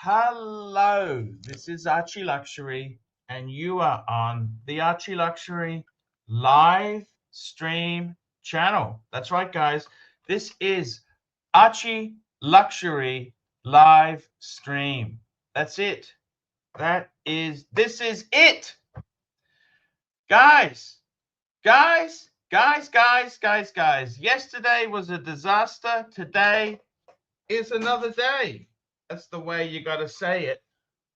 Hello, this is ArchieLuxury, and you are on the ArchieLuxury live stream channel. That's right, guys. This is ArchieLuxury live stream. That's it. This is it. Guys. Yesterday was a disaster. Today is another day. That's the way you got to say it.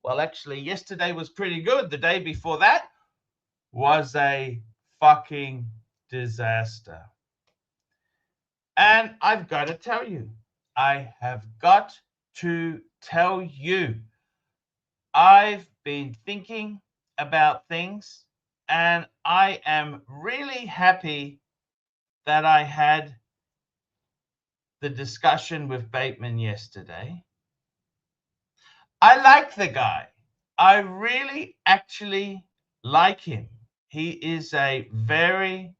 Well, actually, yesterday was pretty good. The day before that was a fucking disaster. And I've got to tell you, I've been thinking about things, and I am really happy that I had the discussion with Bateman yesterday. I like the guy. I really actually like him. He is a very,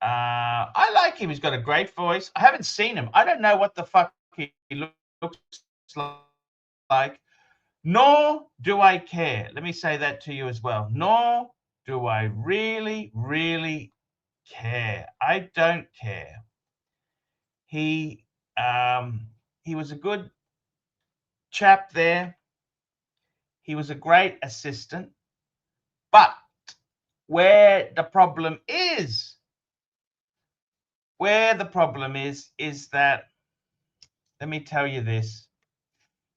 I like him. He's got a great voice. I haven't seen him. I don't know what the fuck he looks like, nor do I care. Let me say that to you as well. Nor do I really, really care. I don't care. He was a good chap there. He was a great assistant. But where the problem is that, let me tell you this.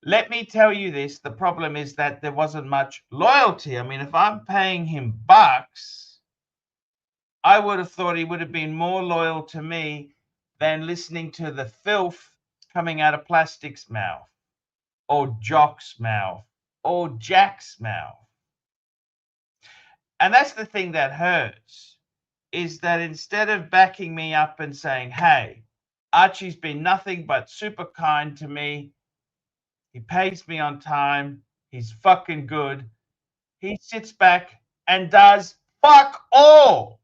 The problem is that there wasn't much loyalty. I mean, if I'm paying him bucks, I would have thought he would have been more loyal to me than listening to the filth coming out of Plastic's mouth, or Jock's mouth, or Jack's mouth. And that's the thing that hurts, is that instead of backing me up and saying, hey, Archie's been nothing but super kind to me, he pays me on time, he's fucking good, he sits back and does fuck all.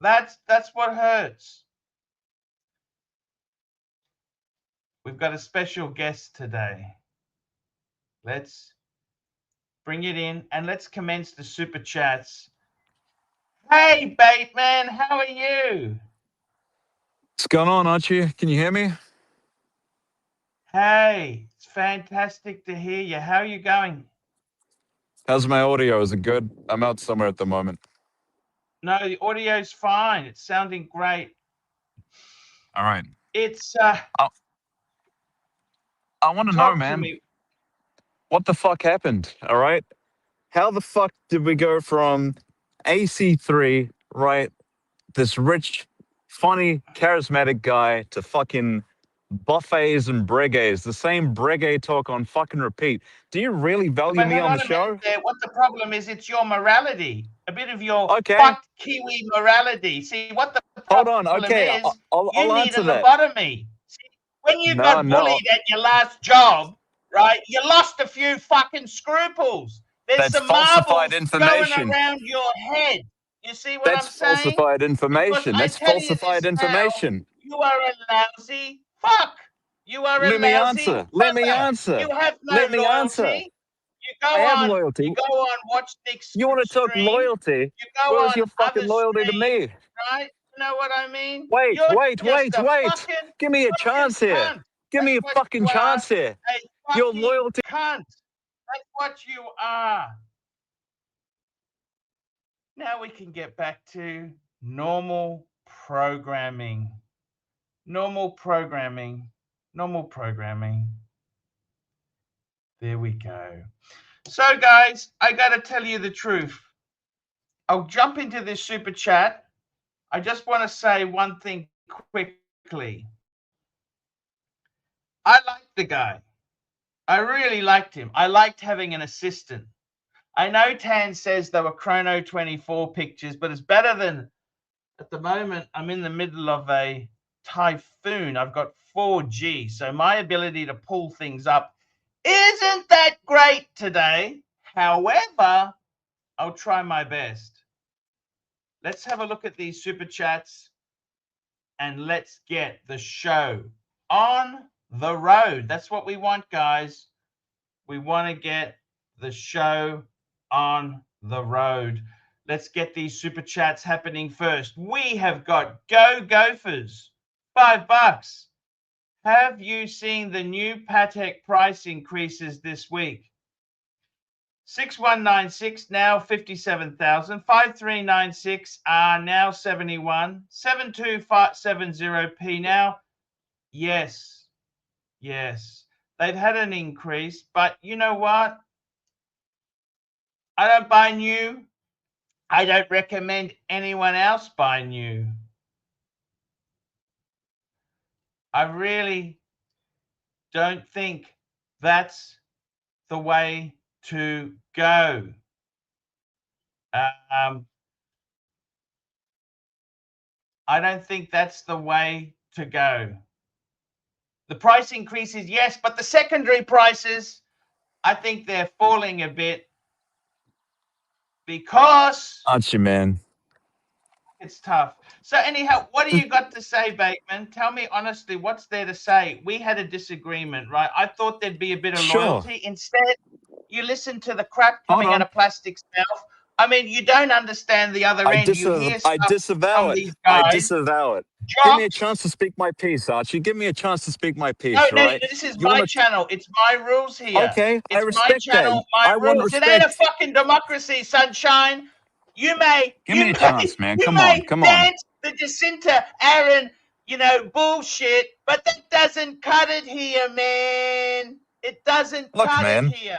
That's what hurts. We've got a special guest today. Let's bring it in and let's commence the super chats. Hey, Bateman, how are you? What's going on, Archie? Can you hear me? Hey, it's fantastic to hear you. How are you going? How's my audio? Is it good? I'm out somewhere at the moment. No, the audio's fine. It's sounding great. All right. It's I want to know, man. What the fuck happened? All right. How the fuck did we go from AC3, right? This rich, funny, charismatic guy to fucking buffets and breguets, the same breguet talk on fucking repeat. Do you really value me on the show? What the problem is, it's your morality. A bit of your fucked Kiwi morality. See, what the problem is, you need a lobotomy. See, when you got bullied at your last job, right, you lost a few fucking scruples. There's some marbles going around your head. You see what I'm saying? That's falsified information. That's falsified information. You are a lousy fuck. You are a lousy fucker. Let me answer. You have no loyalty. I have loyalty. You go on watch Nick's You want to talk loyalty? Where's your fucking loyalty to me? Right? You know what I mean? Wait. Give me a chance here. Give me a fucking chance here. Your loyalty. Cunt. That's what you are. Now we can get back to normal programming. Normal programming. There we go. So, guys, I got to tell you the truth. I'll jump into this super chat. I just want to say one thing quickly. I liked the guy. I really liked him. I liked having an assistant. I know Tan says there were Chrono 24 pictures, but it's better than, at the moment, I'm in the middle of a typhoon. I've got 4G, so my ability to pull things up isn't that great today. However, I'll try my best. Let's have a look at these super chats and let's get the show on the road. That's what we want, guys. We want to get the show on the road. Let's get these super chats happening first. We have got Go Gophers, $5. Have you seen the new Patek price increases this week? 6196 now 57,000. 5396 are now 71. 7270p now. Yes. Yes. They've had an increase, but you know what? I don't buy new. I don't recommend anyone else buy new. I really don't think that's the way to go. I don't think that's the way to go. The price increases, yes, but the secondary prices, I think they're falling a bit because Archie, man. it's tough. So anyhow, what do you got to say, Bateman? Tell me honestly, what's there to say? We had a disagreement, right? I thought there'd be a bit of Sure. loyalty. Instead, you listen to the crap Hold coming out on. of Plastic's mouth. I mean, you don't understand the other end. You hear stuff disavow from it. these I guys. disavow it. Jocks. Give me a chance to speak my piece, Archie. Give me a chance to speak my piece, No, right? this is my channel. It's my rules here. Okay, I It's my respect channel, that. my I want rules. It ain't a respect. fucking democracy, sunshine. You may, Give me a chance, man. Come on, come on. dance the Jacinta Aaron, bullshit, but that doesn't cut it here, man. It doesn't cut it here.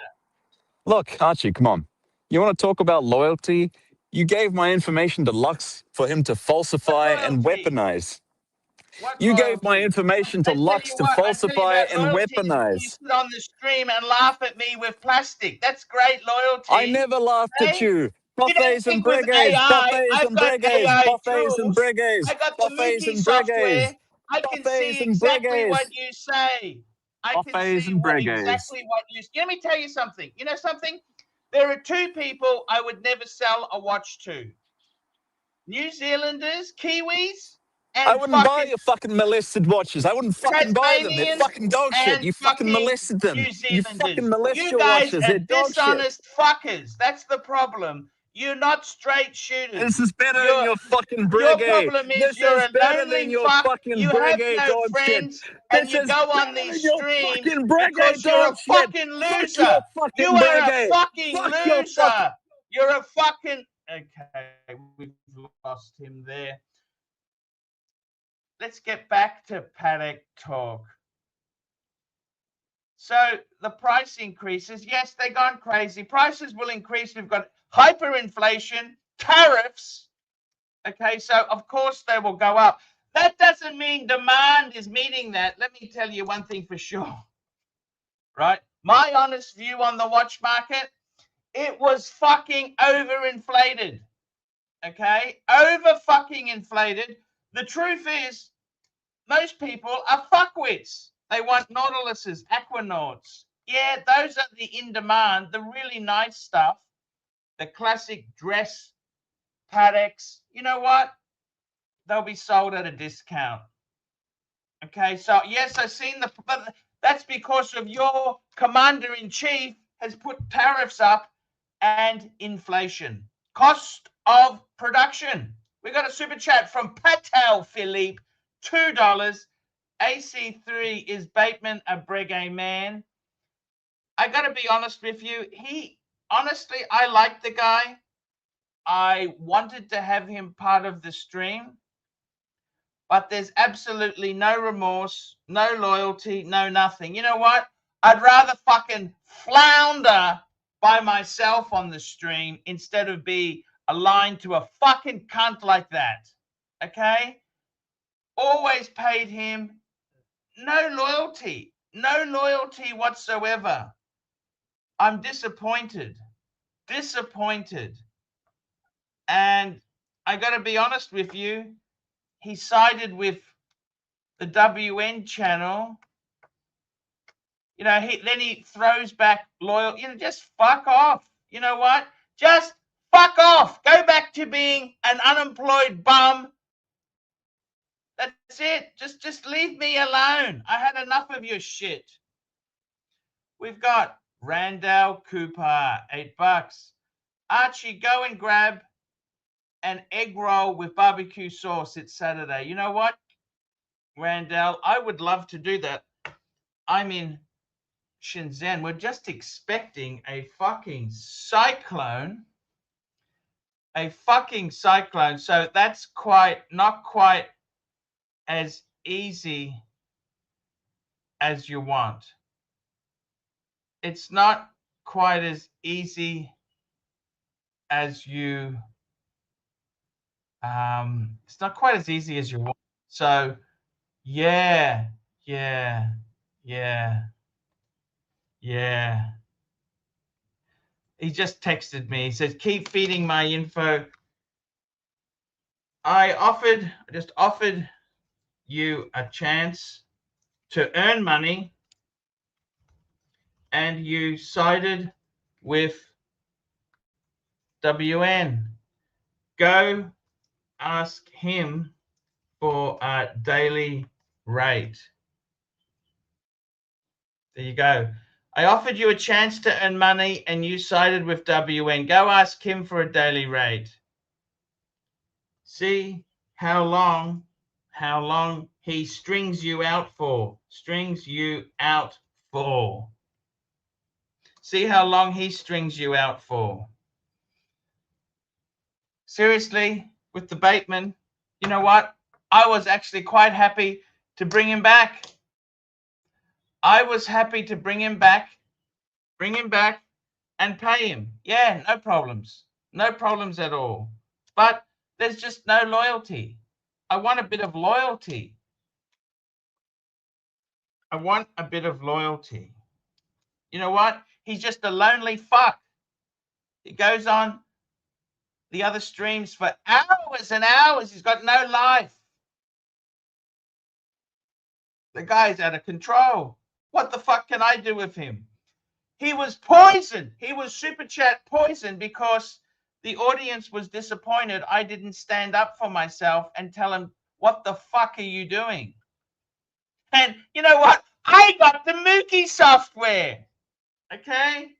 Look, Archie, come on. You want to talk about loyalty? You gave my information to Lux for him to falsify and weaponize. You gave my information to Lux to falsify and weaponize. You sit on the stream and laugh at me with plastic. That's great loyalty. I never laughed at you. Buffets and with breguets, AI, buffets I've and got breguets, AI buffets and tools. breguets, I got the buffets Mookie and software. breguets, I can buffets see and exactly breguets, what you say. I can buffets see and breguets. exactly what you. Let me tell you something. You know something? There are two people I would never sell a watch to: New Zealanders, Kiwis, and I wouldn't buy your fucking molested watches. I wouldn't fucking buy them. They're fucking dog shit. You fucking molested them. You fucking molest your watches. They're dog shit. Dishonest fuckers. That's the problem. You're not straight shooters. This is better than your fucking breguet. Your problem is you're a lonely fuck. You have no friends, and you go on these streams because you're a fucking loser. You are a fucking loser. You're a fucking. Okay, we've lost him there. Let's get back to Patek talk. So the price increases, yes, they've gone crazy. Prices will increase. We've got hyperinflation, tariffs. Okay, so of course they will go up. That doesn't mean demand is meeting that. Let me tell you one thing for sure. Right? My honest view on the watch market, it was fucking overinflated. Okay? Over fucking inflated. The truth is, most people are fuckwits. They want Nautiluses, Aquanauts. Yeah, those are the in demand, the really nice stuff, the classic dress Pateks. You know what? They'll be sold at a discount. Okay, so yes, I've seen but that's because of your commander-in-chief has put tariffs up and inflation. Cost of production. We got a super chat from Patel Philippe, $2. AC3 is Bateman a breguet man? I got to be honest with you. Honestly, I like the guy. I wanted to have him part of the stream, but there's absolutely no remorse, no loyalty, no nothing. You know what? I'd rather fucking flounder by myself on the stream instead of be aligned to a fucking cunt like that. Okay? Always paid him. No loyalty whatsoever. I'm disappointed. And I got to be honest with you, he sided with the WN channel. Then he throws back loyal. Just fuck off. You know what? Just fuck off. Go back to being an unemployed bum. That's it. Just leave me alone. I had enough of your shit. We've got Randall Cooper, $8. Archie, go and grab an egg roll with barbecue sauce. It's Saturday. You know what, Randall? I would love to do that. I'm in Shenzhen. We're just expecting a fucking cyclone. A fucking cyclone. So that's not quite as easy as you want. It's not quite as easy as you it's not quite as easy as you want. So yeah. He just texted me. He says, keep feeding my info. I just offered you a chance to earn money and you sided with WN. Go ask him for a daily rate. There you go. I offered you a chance to earn money and you sided with WN. Go ask him for a daily rate. See how long he strings you out for. See how long he strings you out for. Seriously, with the Bateman, you know what? I was actually quite happy to bring him back. I was happy to bring him back and pay him. Yeah, no problems. No problems at all. But there's just no loyalty. I want a bit of loyalty. You know what? He's just a lonely fuck. He goes on the other streams for hours and hours. He's got no life. The guy's out of control. What the fuck can I do with him? He was poisoned. He was super chat poisoned because the audience was disappointed I didn't stand up for myself and tell him, what the fuck are you doing? And you know what? I got the Mookie software. Okay?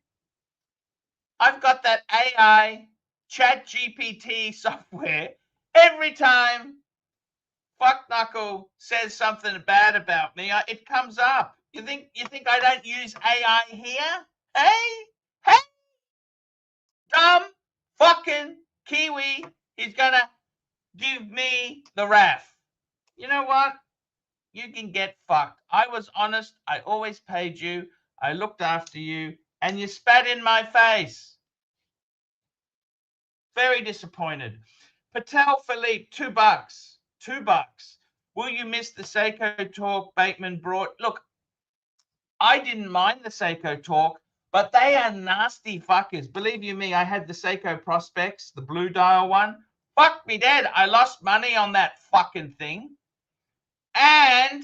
I've got that AI chat GPT software. Every time fuck knuckle says something bad about me, it comes up. You think I don't use AI here? Hey, dumb fucking Kiwi. He's gonna give me the wrath. You know what? You can get fucked. I was honest. I always paid you. I looked after you, and you spat in my face. Very disappointed. Patel Philippe, $2. $2. Will you miss the Seiko talk Bateman brought? Look, I didn't mind the Seiko talk, but they are nasty fuckers. Believe you me, I had the Seiko Prospects, the blue dial one. Fuck me dead. I lost money on that fucking thing. And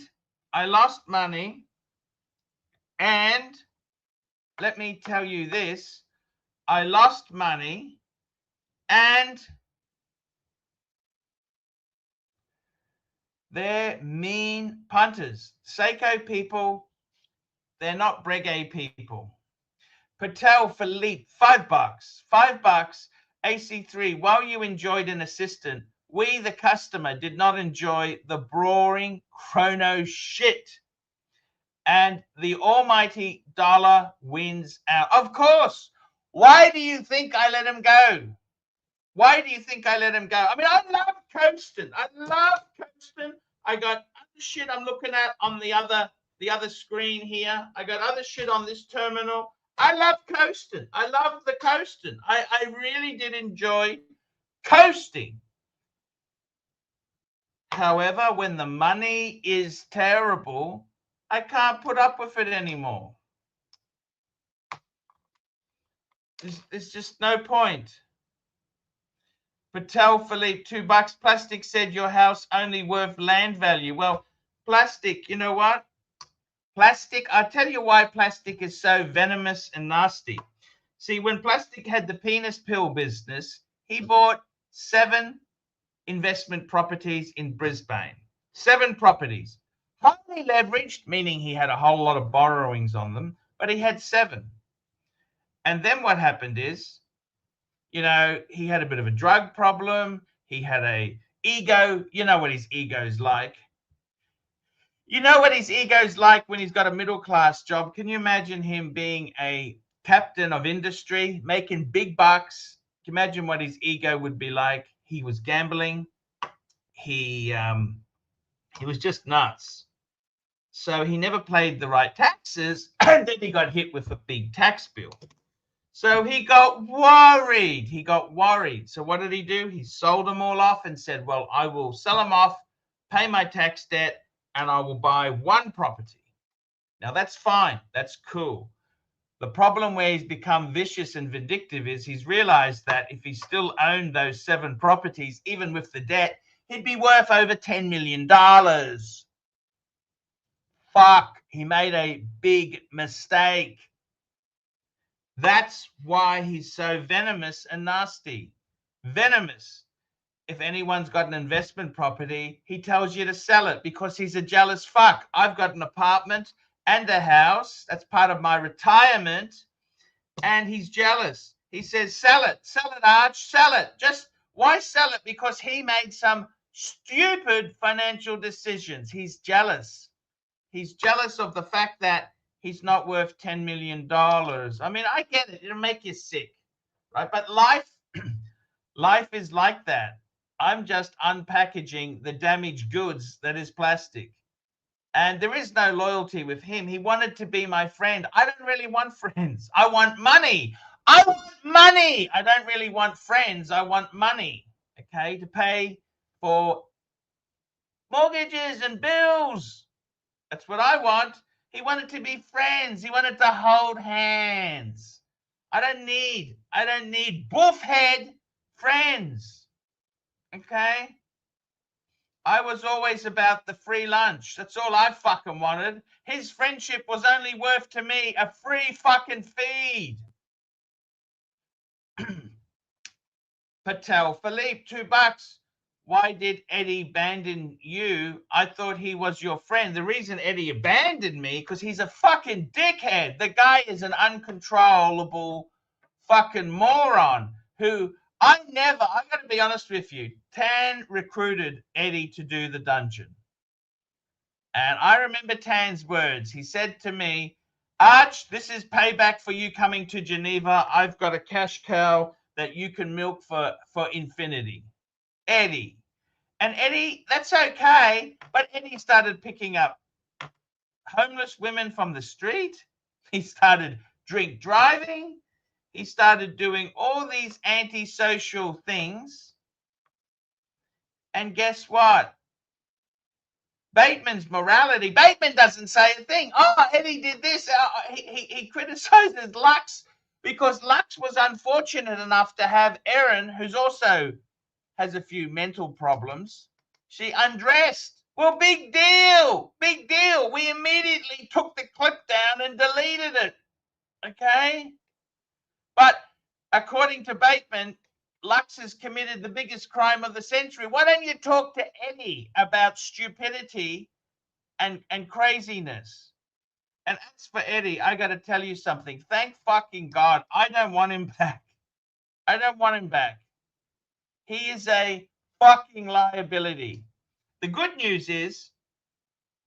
I lost money. And let me tell you this. I lost money and they're mean punters. Seiko people, they're not Breguet people. Patel Philippe, $5. $5. AC3, while you enjoyed an assistant, we, the customer, did not enjoy the boring chrono shit. And the almighty dollar wins out. Of course. Why do you think I let him go? Why do you think I let him go? I mean, I love coasting. I got other shit I'm looking at on the other screen here. I got other shit on this terminal. I love coasting. I love the coasting. I really did enjoy coasting. However, when the money is terrible, I can't put up with it anymore. There's just no point. Patel Philippe, $2. Plastic said your house only worth land value. Well, plastic, you know what? Plastic, I'll tell you why plastic is so venomous and nasty. See, when Plastic had the penis pill business, he bought 7 investment properties in Brisbane. 7 properties. Highly leveraged, meaning he had a whole lot of borrowings on them, but he had 7. And then what happened is, you know, he had a bit of a drug problem. He had a ego. You know what his ego's like. You know what his ego's like when he's got a middle class job. Can you imagine him being a captain of industry, making big bucks? Can you imagine what his ego would be like? He was gambling. He was just nuts. So he never paid the right taxes, and then he got hit with a big tax bill. So he got worried. He got worried. So what did he do? He sold them all off and said, well, I will sell them off, pay my tax debt, and I will buy one property. Now, that's fine. That's cool. The problem where he's become vicious and vindictive is he's realized that if he still owned those 7 properties, even with the debt, he'd be worth over $10 million. Fuck, he made a big mistake. That's why he's so venomous and nasty. Venomous. If anyone's got an investment property, he tells you to sell it because he's a jealous fuck. I've got an apartment and a house. That's part of my retirement. And he's jealous. He says, sell it, Arch, sell it. Just why sell it? Because he made some stupid financial decisions. He's jealous. He's jealous of the fact that he's not worth $10 million. I mean, I get it. It'll make you sick, right? But life is like that. I'm just unpackaging the damaged goods that is plastic. And there is no loyalty with him. He wanted to be my friend. I don't really want friends. I want money. I want money. I don't really want friends. I want money, okay, to pay for mortgages and bills. That's what I want. He wanted to be friends. He wanted to hold hands. I don't need buffhead friends. Okay? I was always about the free lunch. That's all I fucking wanted. His friendship was only worth to me a free fucking feed. Patel Philippe, $2. Why did Eddie abandon you? I thought he was your friend. The reason Eddie abandoned me, because he's a fucking dickhead. The guy is an uncontrollable fucking moron who I got to be honest with you, Tan recruited Eddie to do the dungeon. And I remember Tan's words. He said to me, Arch, this is payback for you coming to Geneva. I've got a cash cow that you can milk for infinity. Eddie. And Eddie, that's okay. But Eddie started picking up homeless women from the street. He started drink driving. He started doing all these antisocial things. And guess what? Bateman's morality. Bateman doesn't say a thing. Oh, Eddie did this. He criticizes Lux because Lux was unfortunate enough to have Erin, who's also has a few mental problems. She undressed. Well, big deal. Big deal. We immediately took the clip down and deleted it. Okay? But according to Bateman, Lux has committed the biggest crime of the century. Why don't you talk to Eddie about stupidity and craziness? And as for Eddie, I got to tell you something. Thank fucking God, I don't want him back. I don't want him back. He is a fucking liability. The good news is,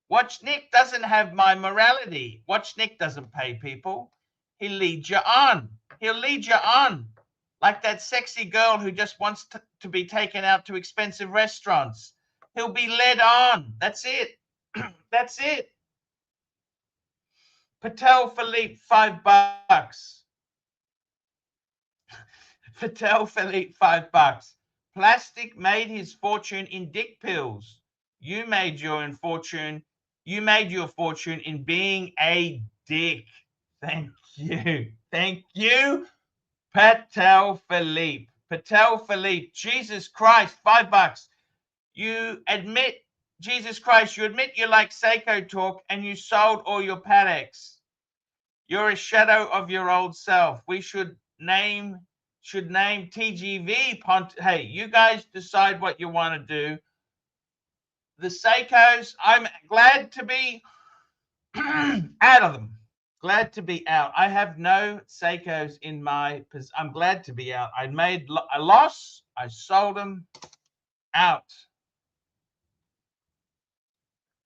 Watch Nick doesn't have my morality. Watch Nick doesn't pay people. He leads you on. He'll lead you on. Like that sexy girl who just wants to be taken out to expensive restaurants. He'll be led on. That's it. That's it. Patel Philippe, $5. Patel Philippe, $5. Plastic made his fortune in dick pills. You made your fortune in being a dick. Thank you. Thank you, Patel Philippe. Patel Philippe, Jesus Christ, $5. You admit, Jesus Christ, you admit you like Seiko talk and you sold all your Pateks. You're a shadow of your old self. We should name TGV. Hey, you guys decide what you want to do. The Seikos, I'm glad to be out of them. Glad to be out. I have no Seikos in my. I'm glad to be out. I made a loss. I sold them out.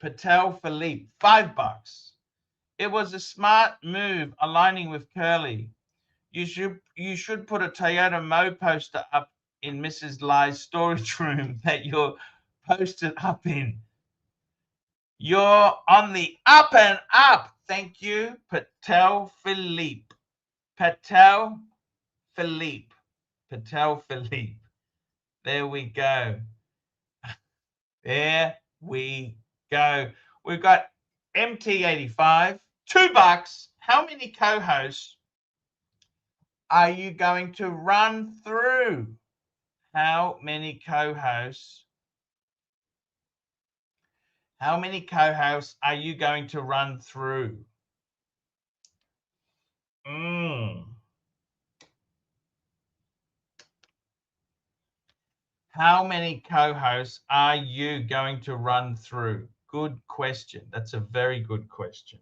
Patel Philippe, $5. It was a smart move aligning with Curly. You should put a Toyota Mo poster up in Mrs. Lai's storage room that you're posted up in. You're on the up and up. Thank you, Patel Philippe. Patel Philippe. Patel Philippe. There we go. There we go. We've got MT85, $2. How many co-hosts are you going to run through? How many co-hosts? How many co-hosts are you going to run through? How many co-hosts are you going to run through? Good question. That's a very good question.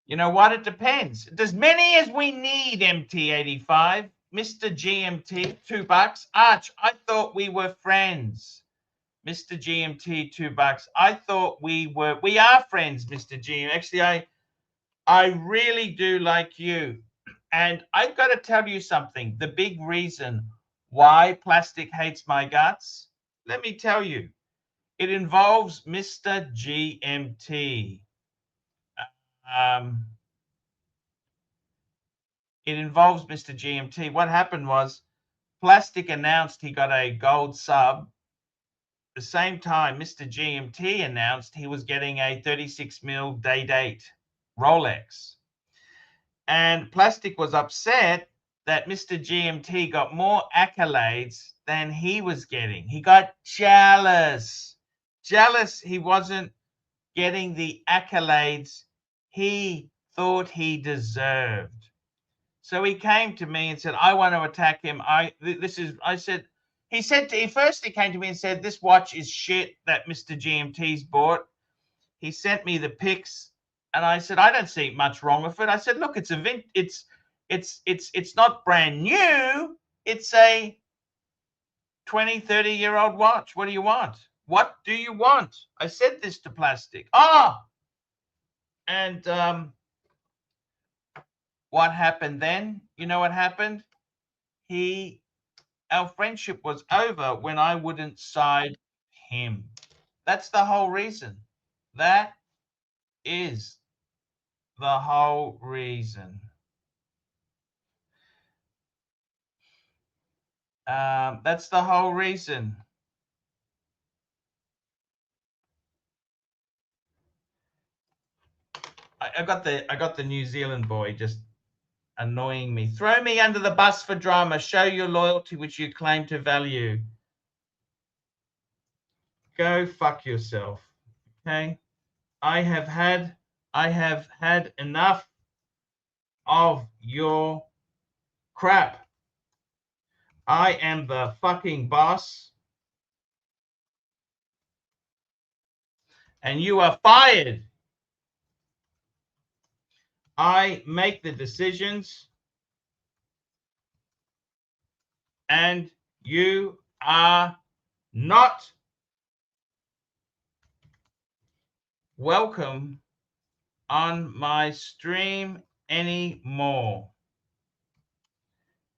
You know what? It depends. As many as we need, MT85. Mr. GMT, $2. Arch, I thought we were friends. Mr. GMT, $2. I thought we are friends, Mr. GM. Actually, I really do like you. And I've got to tell you something. The big reason why plastic hates my guts, let me tell you, it involves Mr. GMT. It involves Mr. GMT. What happened was Plastic announced he got a gold sub. The same time, Mr. GMT announced he was getting a 36 mil day date Rolex. And Plastic was upset that Mr. GMT got more accolades than he was getting. He got jealous. Jealous he wasn't getting the accolades he thought he deserved. So he came to me and said, I want to attack him. First he came to me and said, this watch is shit that Mr. GMT's bought. He sent me the pics and I said, I don't see much wrong with it. I said, look, it's not brand new. It's a 20, 30-year-old watch. What do you want? What do you want? I said this to Plastic. And what happened then? You know what happened? Our friendship was over when I wouldn't side him. That's the whole reason. That is the whole reason. That's the whole reason. I got the New Zealand boy just annoying me. Throw me under the bus for drama. Show your loyalty which you claim to value. Go fuck yourself. Okay? I have had enough of your crap. I am the fucking boss. And you are fired. I make the decisions. And you are not welcome on my stream anymore.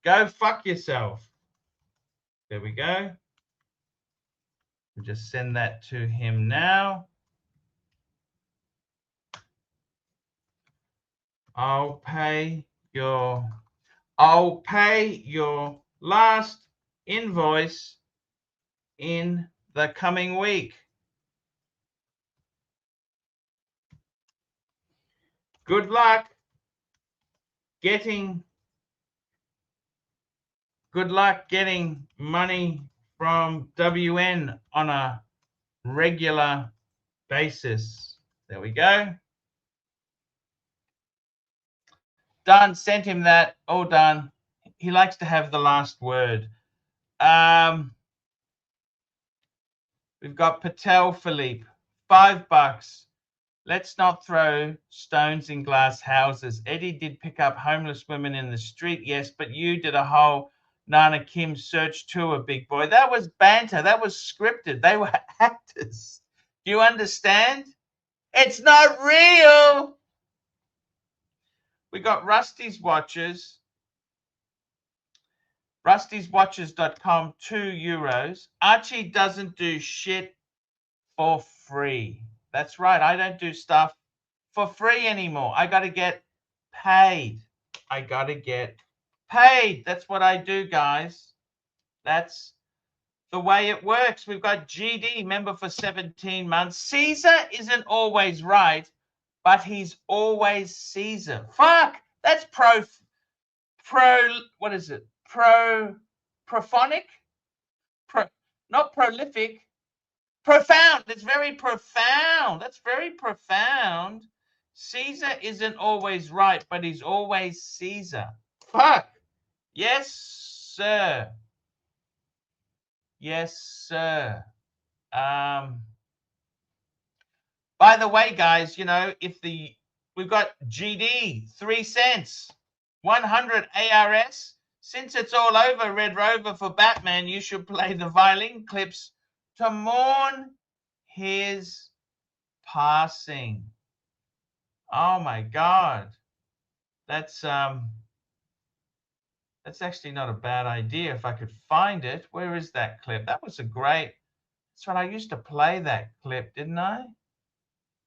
Go fuck yourself. There we go. We'll just send that to him now. I'll pay your last invoice in the coming week. Good luck getting money from WN on a regular basis. There we go. Done. Sent him that. All done. He likes to have the last word. We've got Patel Philippe, $5. Let's not throw stones in glass houses. Eddie did pick up homeless women in the street, yes, but you did a whole Nana Kim search tour, big boy. That was banter. That was scripted. They were actors. Do you understand? It's not real. We got Rusty's Watches. Rusty'sWatches.com, €2. Archie doesn't do shit for free. That's right. I don't do stuff for free anymore. I got to get paid. I got to get paid. That's what I do, guys. That's the way it works. We've got GD, member for 17 months. Caesar isn't always right, but he's always Caesar. Fuck. That's what is it? Prophonic? Not prolific. Profound. It's very profound. That's very profound. Caesar isn't always right, but he's always Caesar. Fuck. Yes, sir. Yes, sir. By the way, guys, you know, we've got GD, 3 cents, 100 ARS. Since it's all over, Red Rover for Batman, you should play the violin clips to mourn his passing. Oh my God. That's actually not a bad idea if I could find it. Where is that clip? That was that's right. I used to play that clip, didn't I?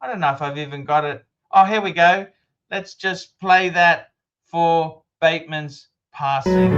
I don't know if I've even got it. Oh, here we go. Let's just play that for Bateman's passing.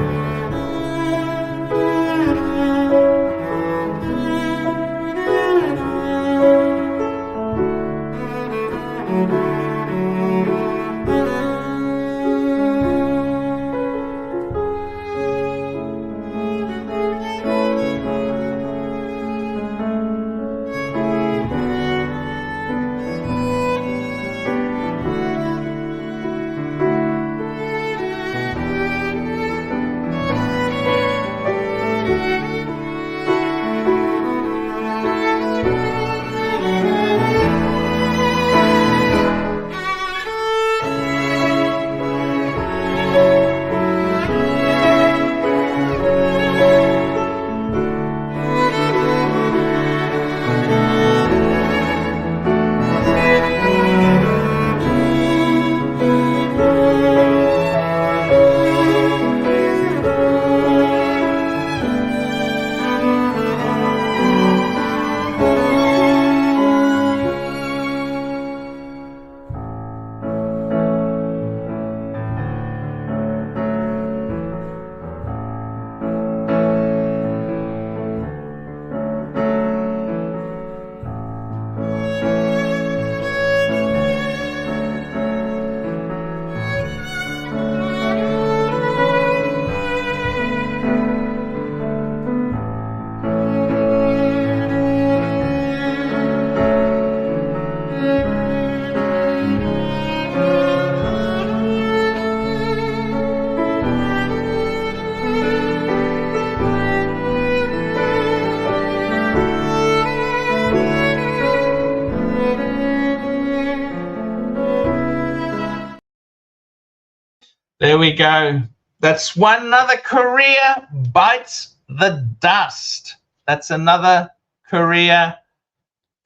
There we go. That's one another career bites the dust. That's another career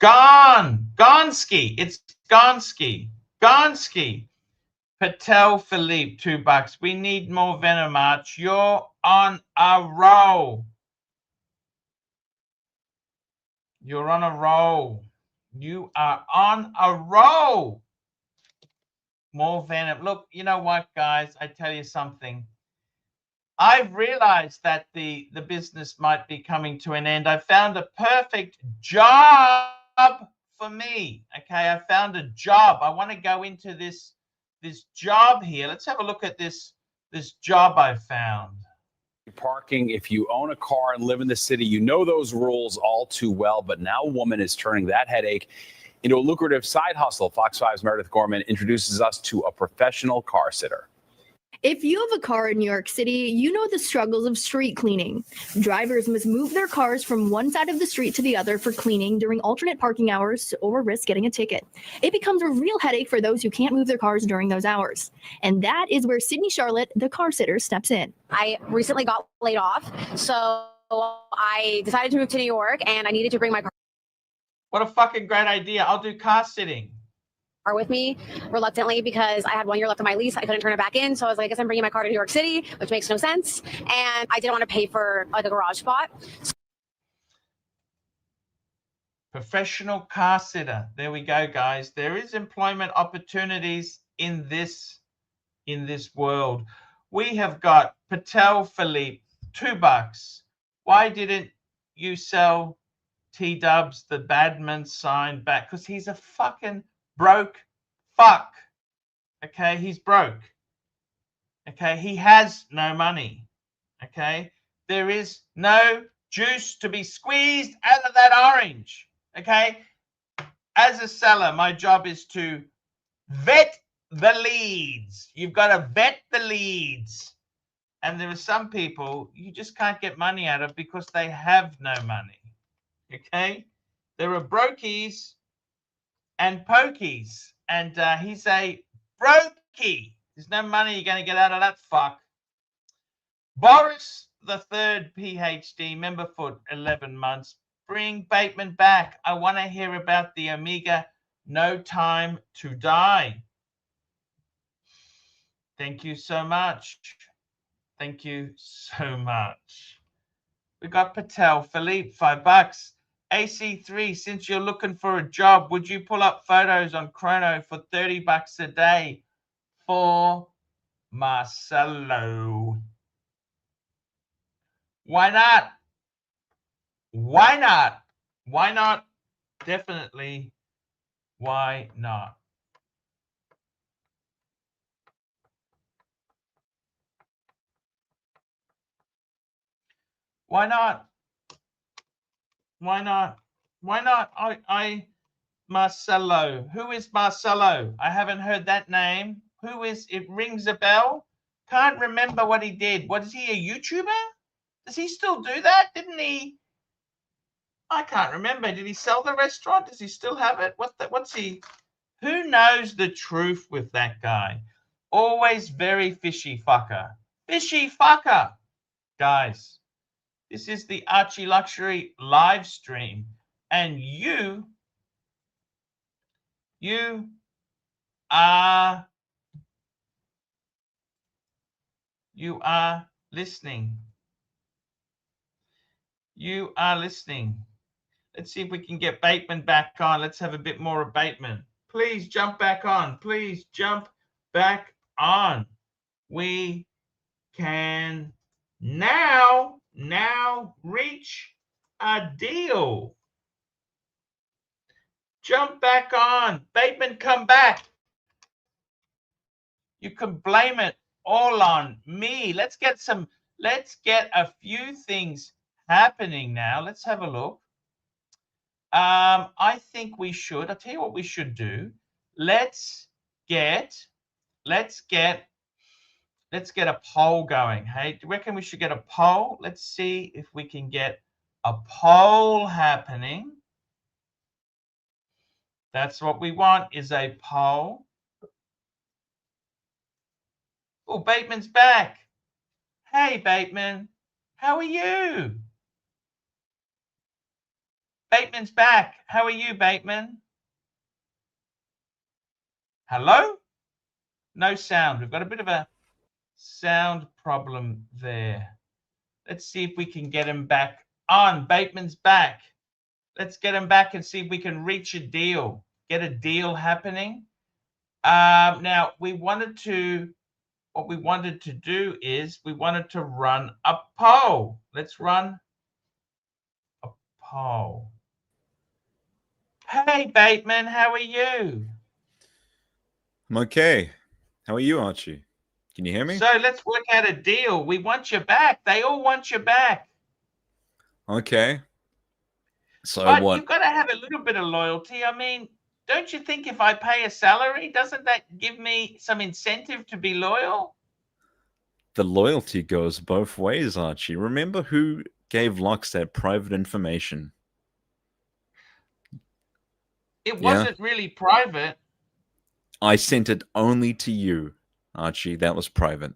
gone. Gonski. It's Gonski. Gonski. Patel Philippe, $2. We need more Venom, Arch. You're on a roll. You're on a roll. You are on a roll. More Venom. Look, you know what, guys? I tell you something. I've realized that the business might be coming to an end. I found a perfect job for me. Okay, I found a job. I want to go into this job here. Let's have a look at this job I found. Parking. If you own a car and live in the city, you know those rules all too well. But now a woman is turning that headache into a lucrative side hustle. Fox 5's Meredith Gorman introduces us to a professional car sitter. If you have a car in New York City, you know the struggles of street cleaning. Drivers must move their cars from one side of the street to the other for cleaning during alternate parking hours or risk getting a ticket. It becomes a real headache for those who can't move their cars during those hours. And that is where Sydney Charlotte, the car sitter, steps in. I recently got laid off, so I decided to move to New York and I needed to bring my What a fucking great idea. I'll do car sitting. car with me reluctantly because I had 1 year left on my lease. I couldn't turn it back in. So I was like, I guess I'm bringing my car to New York City, which makes no sense. And I didn't want to pay for like a garage spot. Professional car sitter. There we go, guys. There is employment opportunities in this world. We have got Patel Philippe, $2. Why didn't you sell T-Dubs the Bateman sign back? Because he's a fucking broke fuck. Okay, he's broke. Okay, he has no money. Okay, there is no juice to be squeezed out of that orange. Okay, as a seller, my job is to vet the leads. You've got to vet the leads. And there are some people you just can't get money out of because they have no money. Okay, there are brokies and pokies, and he's a brokey. There's no money you're going to get out of that fuck. Boris the third PhD, member for 11 months. Bring Bateman back. I want to hear about the Omega No Time to Die. Thank you so much. Thank you so much. We got Patel Philippe, $5. AC3, since you're looking for a job, would you pull up photos on Chrono for $30 a day for Marcelo? Why not? Why not? Why not? Definitely. Why not? Why not? Why not? Why not? Marcelo. Who is Marcelo? I haven't heard that name. Who is it? Rings a bell. Can't remember what he did. What is he, a YouTuber? Does he still do that? Didn't he? I can't remember. Did he sell the restaurant? Does he still have it? What's he? Who knows the truth with that guy? Always very fishy fucker. Fishy fucker. Guys, this is the ArchieLuxury live stream, and you are listening. You are listening. Let's see if we can get Bateman back on. Let's have a bit more of Bateman. Please jump back on. Please jump back on. We can now reach a deal. Jump back on. Bateman, come back. You can blame it all on me. Let's get a few things happening now. Let's have a look. I think we should. I'll tell you what we should do. Let's get a poll going. Hey, do you reckon we should get a poll? Let's see if we can get a poll happening. That's what we want, is a poll. Oh, Bateman's back. Hey, Bateman. How are you? Bateman's back. How are you, Bateman? Hello? No sound. We've got a bit of a sound problem there. Let's see if we can get him back on. Bateman's back. Let's get him back and see if we can reach a deal. Get a deal happening. Now, what we wanted to do is we wanted to run a poll. Let's run a poll. Hey, Bateman, how are you? I'm okay. How are you, Archie? Can you hear me? So let's work out a deal. We want you back. They all want you back. Okay. So but what? You've got to have a little bit of loyalty. I mean, don't you think if I pay a salary, doesn't that give me some incentive to be loyal? the loyalty goes both ways, Archie. Remember who gave Lux that private information? It Yeah. wasn't really private. I sent it only to you, Archie. That was private.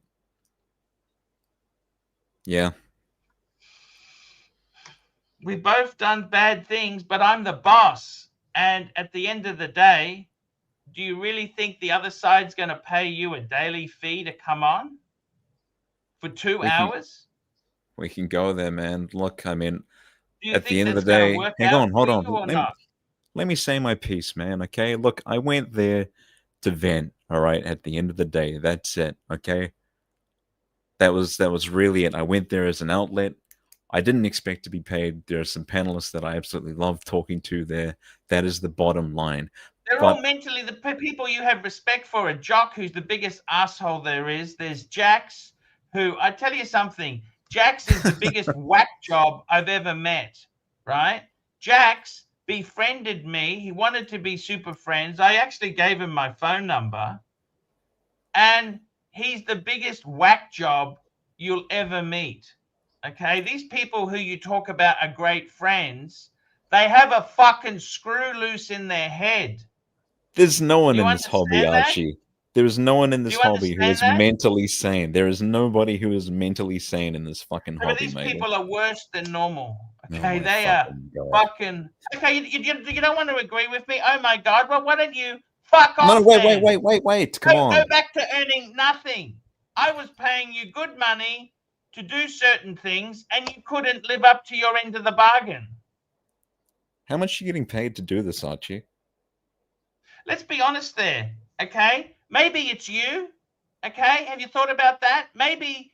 Yeah. We've both done bad things, but I'm the boss. And at the end of the day, do you really think the other side's going to pay you a daily fee to come on for 2 hours? We can go there, man. Look, I mean, Do you at the think end of the that's going to day, work hang out on, hold for on. you or not? Let me say my piece, man. Okay, look, I went there to vent. All right, at the end of the day, that's it. Okay, that was really it. I went there as an outlet. I didn't expect to be paid. There are some panelists that I absolutely love talking to there. That is the bottom line. They're But all mentally the people you have respect for. A Jock, who's the biggest asshole there is. There's Jax, who, I tell you something, Jax is the biggest whack job I've ever met, right? Jax befriended me. He wanted to be super friends. I actually gave him my phone number. And he's the biggest whack job you'll ever meet. Okay? These people who you talk about are great friends. They have a fucking screw loose in their head. there's no one Do you in this hobby, understand that? Archie. There is no one in Do this you hobby who understand is that? mentally sane. There is nobody who is mentally sane in this fucking But hobby, these mate. people are worse than normal. Oh Okay, my they are fucking God. fucking. Okay, you don't want to agree with me? Oh my God! Well, why don't you fuck No, off wait. then? Come Go on. back to earning nothing. I was paying you good money to do certain things, and you couldn't live up to your end of the bargain. How much are you getting paid to do this, Archie? Let's be honest there, okay? Maybe it's you, okay? Have you thought about that? Maybe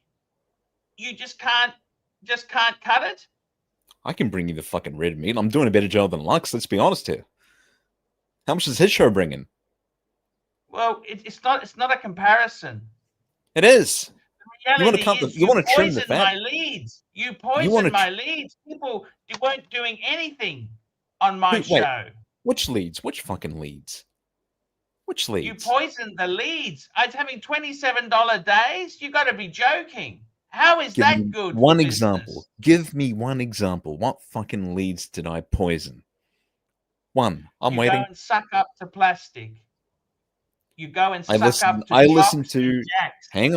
you just can't cut it. I can bring you the fucking red meat. I'm doing a better job than Lux. Let's be honest here. How much is his show bringing? Well, it's not a comparison. It is. The reality is you want to trim the poisoned fat? my leads. You poisoned my leads. People weren't doing anything on my show. Which leads? Which fucking leads? Which leads? You poisoned the leads. I was having $27 days. You got to be joking. How is that good? One example. Give me one example. What fucking leads did I poison? One. I'm waiting. You go and suck up to plastic. You go and suck up to I listen Jocks and to. Jacks. Hang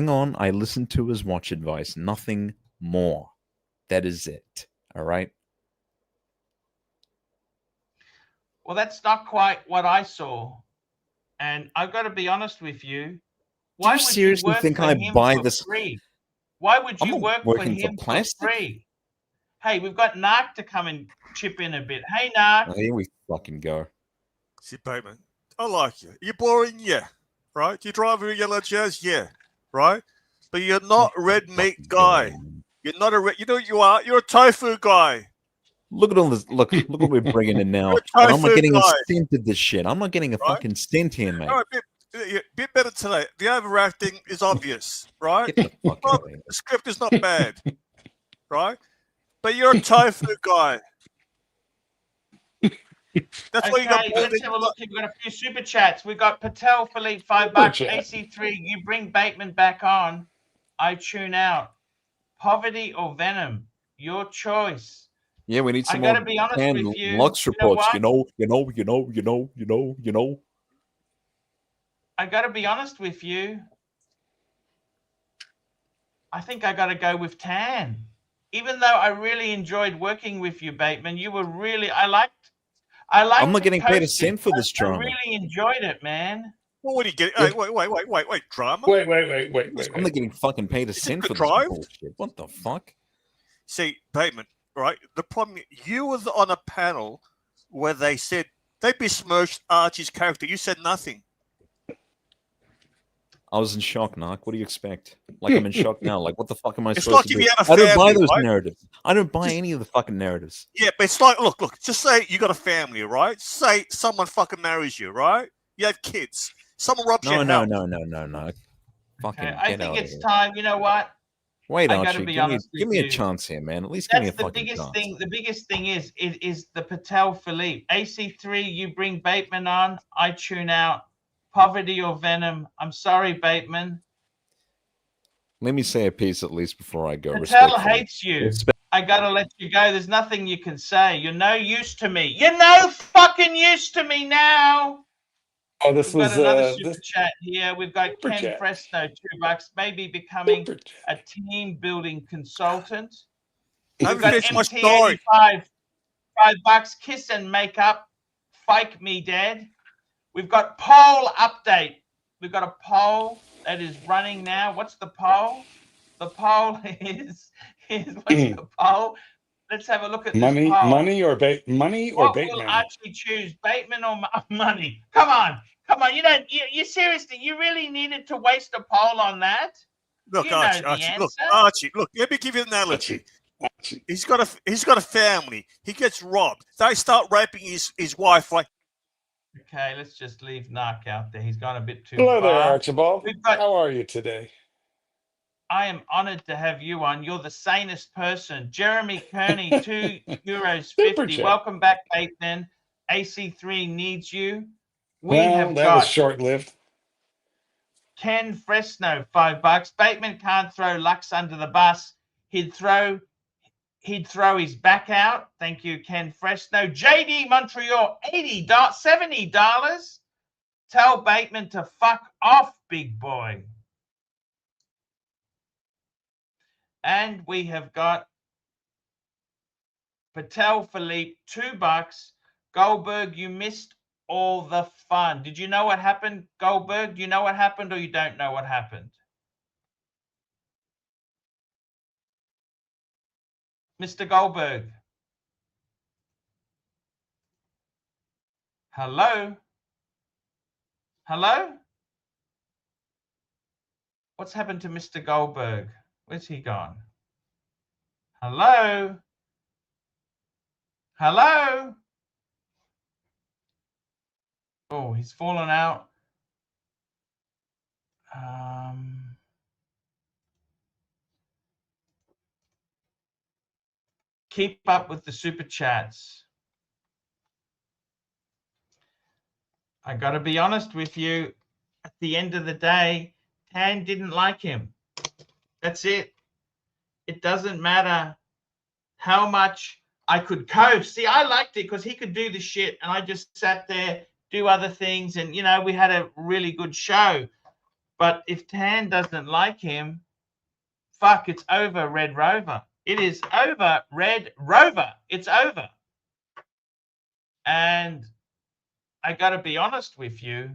on. I listen to his watch advice. Nothing more. That is it. All right. Well, that's not quite what I saw. And I've got to be honest with you. Do you seriously think I buy this? Free? Why would you work for him for plastic? free? Hey, we've got Narc to come and chip in a bit. Hey, Narc. Oh, here we fucking go. See, Bateman, I like you. You're boring, yeah. Right? You drive a yellow jazz, yeah. Right? But you're not a red meat guy. You're not a red. You know what you are? You're a tofu guy. Look at all this. Look what we're bringing in now. You're a I'm not tofu getting a guy. cent of this shit. I'm not getting a fucking cent here, mate. All right, bit better today. The overacting is obvious, right? Get the fuck out of here. The script is not bad, right? But you're a tofu guy. That's why you got. Let's have a look. We've got a few super chats. We've got Patel Philippe, $5. AC3, you bring Bateman back on. I tune out. Poverty or venom, your choice. Yeah, we need some I more gotta be honest with you. Lux reports. You know what? I gotta be honest with you. I think I gotta go with Tan. Even though I really enjoyed working with you, Bateman, you were really. I liked. I'm not getting paid a cent for this drama. I really enjoyed it, man. Well, what are you getting? Hey, wait, drama? Wait. I'm not getting fucking paid a cent for this bullshit. What the fuck? See, Bateman, right? The problem, you were on a panel where they said they besmirched Archie's character. You said nothing. I was in shock, Narc. What do you expect? Like, I'm in shock now. Like, what the fuck am I It's supposed like to if do? you had a I don't buy family, those right? narratives. I don't buy any of the fucking narratives. Yeah, but it's like, look, just say you got a family, right? Say someone fucking marries you, right? You have kids. Someone robs your house. No. Fucking Okay, I get think out of it's here. time. You know what? Wait, I gotta Archie, be give honest me with a you. chance here, man. At least give me a That's the fucking biggest chance. thing. The biggest thing is the Patel Philippe. AC3, you bring Bateman on. I tune out. Poverty or venom. I'm sorry, Bateman. Let me say a piece at least before I go. Patel Respectfully. hates you. I gotta let you go. There's nothing you can say. You're no use to me. You're no fucking use to me now. Oh, this We've got was another super this chat here. We've got super Ken chat. Fresno, $2, maybe becoming Super chat. a team building consultant. I We've haven't got finished my story. MT85, $5, kiss and make up, fake me dead. We've got poll update. We've got a poll that is running now. What's the poll? The poll is what's the poll? Let's have a look at this poll. Money or What will Bateman? Archie choose, Bateman or money? Come on. You seriously, you really needed to waste a poll on that? Look, You know Archie, the Archie, answer. look, Archie, look. Let me give you an analogy. Archie. He's got a family. He gets robbed. They start raping his wife. Like, Okay, let's just leave Narc out there. He's gone a bit too Hello there, far. Archibald. We've got How are you today? I am honored to have you on. You're the sanest person. Jeremy Kearney, €2.50. Super chat. Welcome back, Bateman. AC3 needs you. We Well, have that was got short-lived. Ken Fresno, $5. Bateman can't throw Lux under the bus. He'd throw his back out. Thank you, Ken Fresno. JD Montreal, $70. Tell Bateman to fuck off, big boy. And we have got Patel Philippe, $2. Goldberg, you missed all the fun. Did you know what happened, Goldberg? Do you know what happened or you don't know what happened? Mr. Goldberg. Hello? Hello? What's happened to Mr. Goldberg? Where's he gone? Hello? Hello? Oh, he's fallen out. Keep up with the super chats. I got to be honest with you. At the end of the day, Tan didn't like him. That's it. It doesn't matter how much I could coach. See, I liked it because he could do the shit and I just sat there, do other things. And, you know, we had a really good show. But if Tan doesn't like him, fuck, it's over, Red Rover. It is over, Red Rover. It's over. And I got to be honest with you.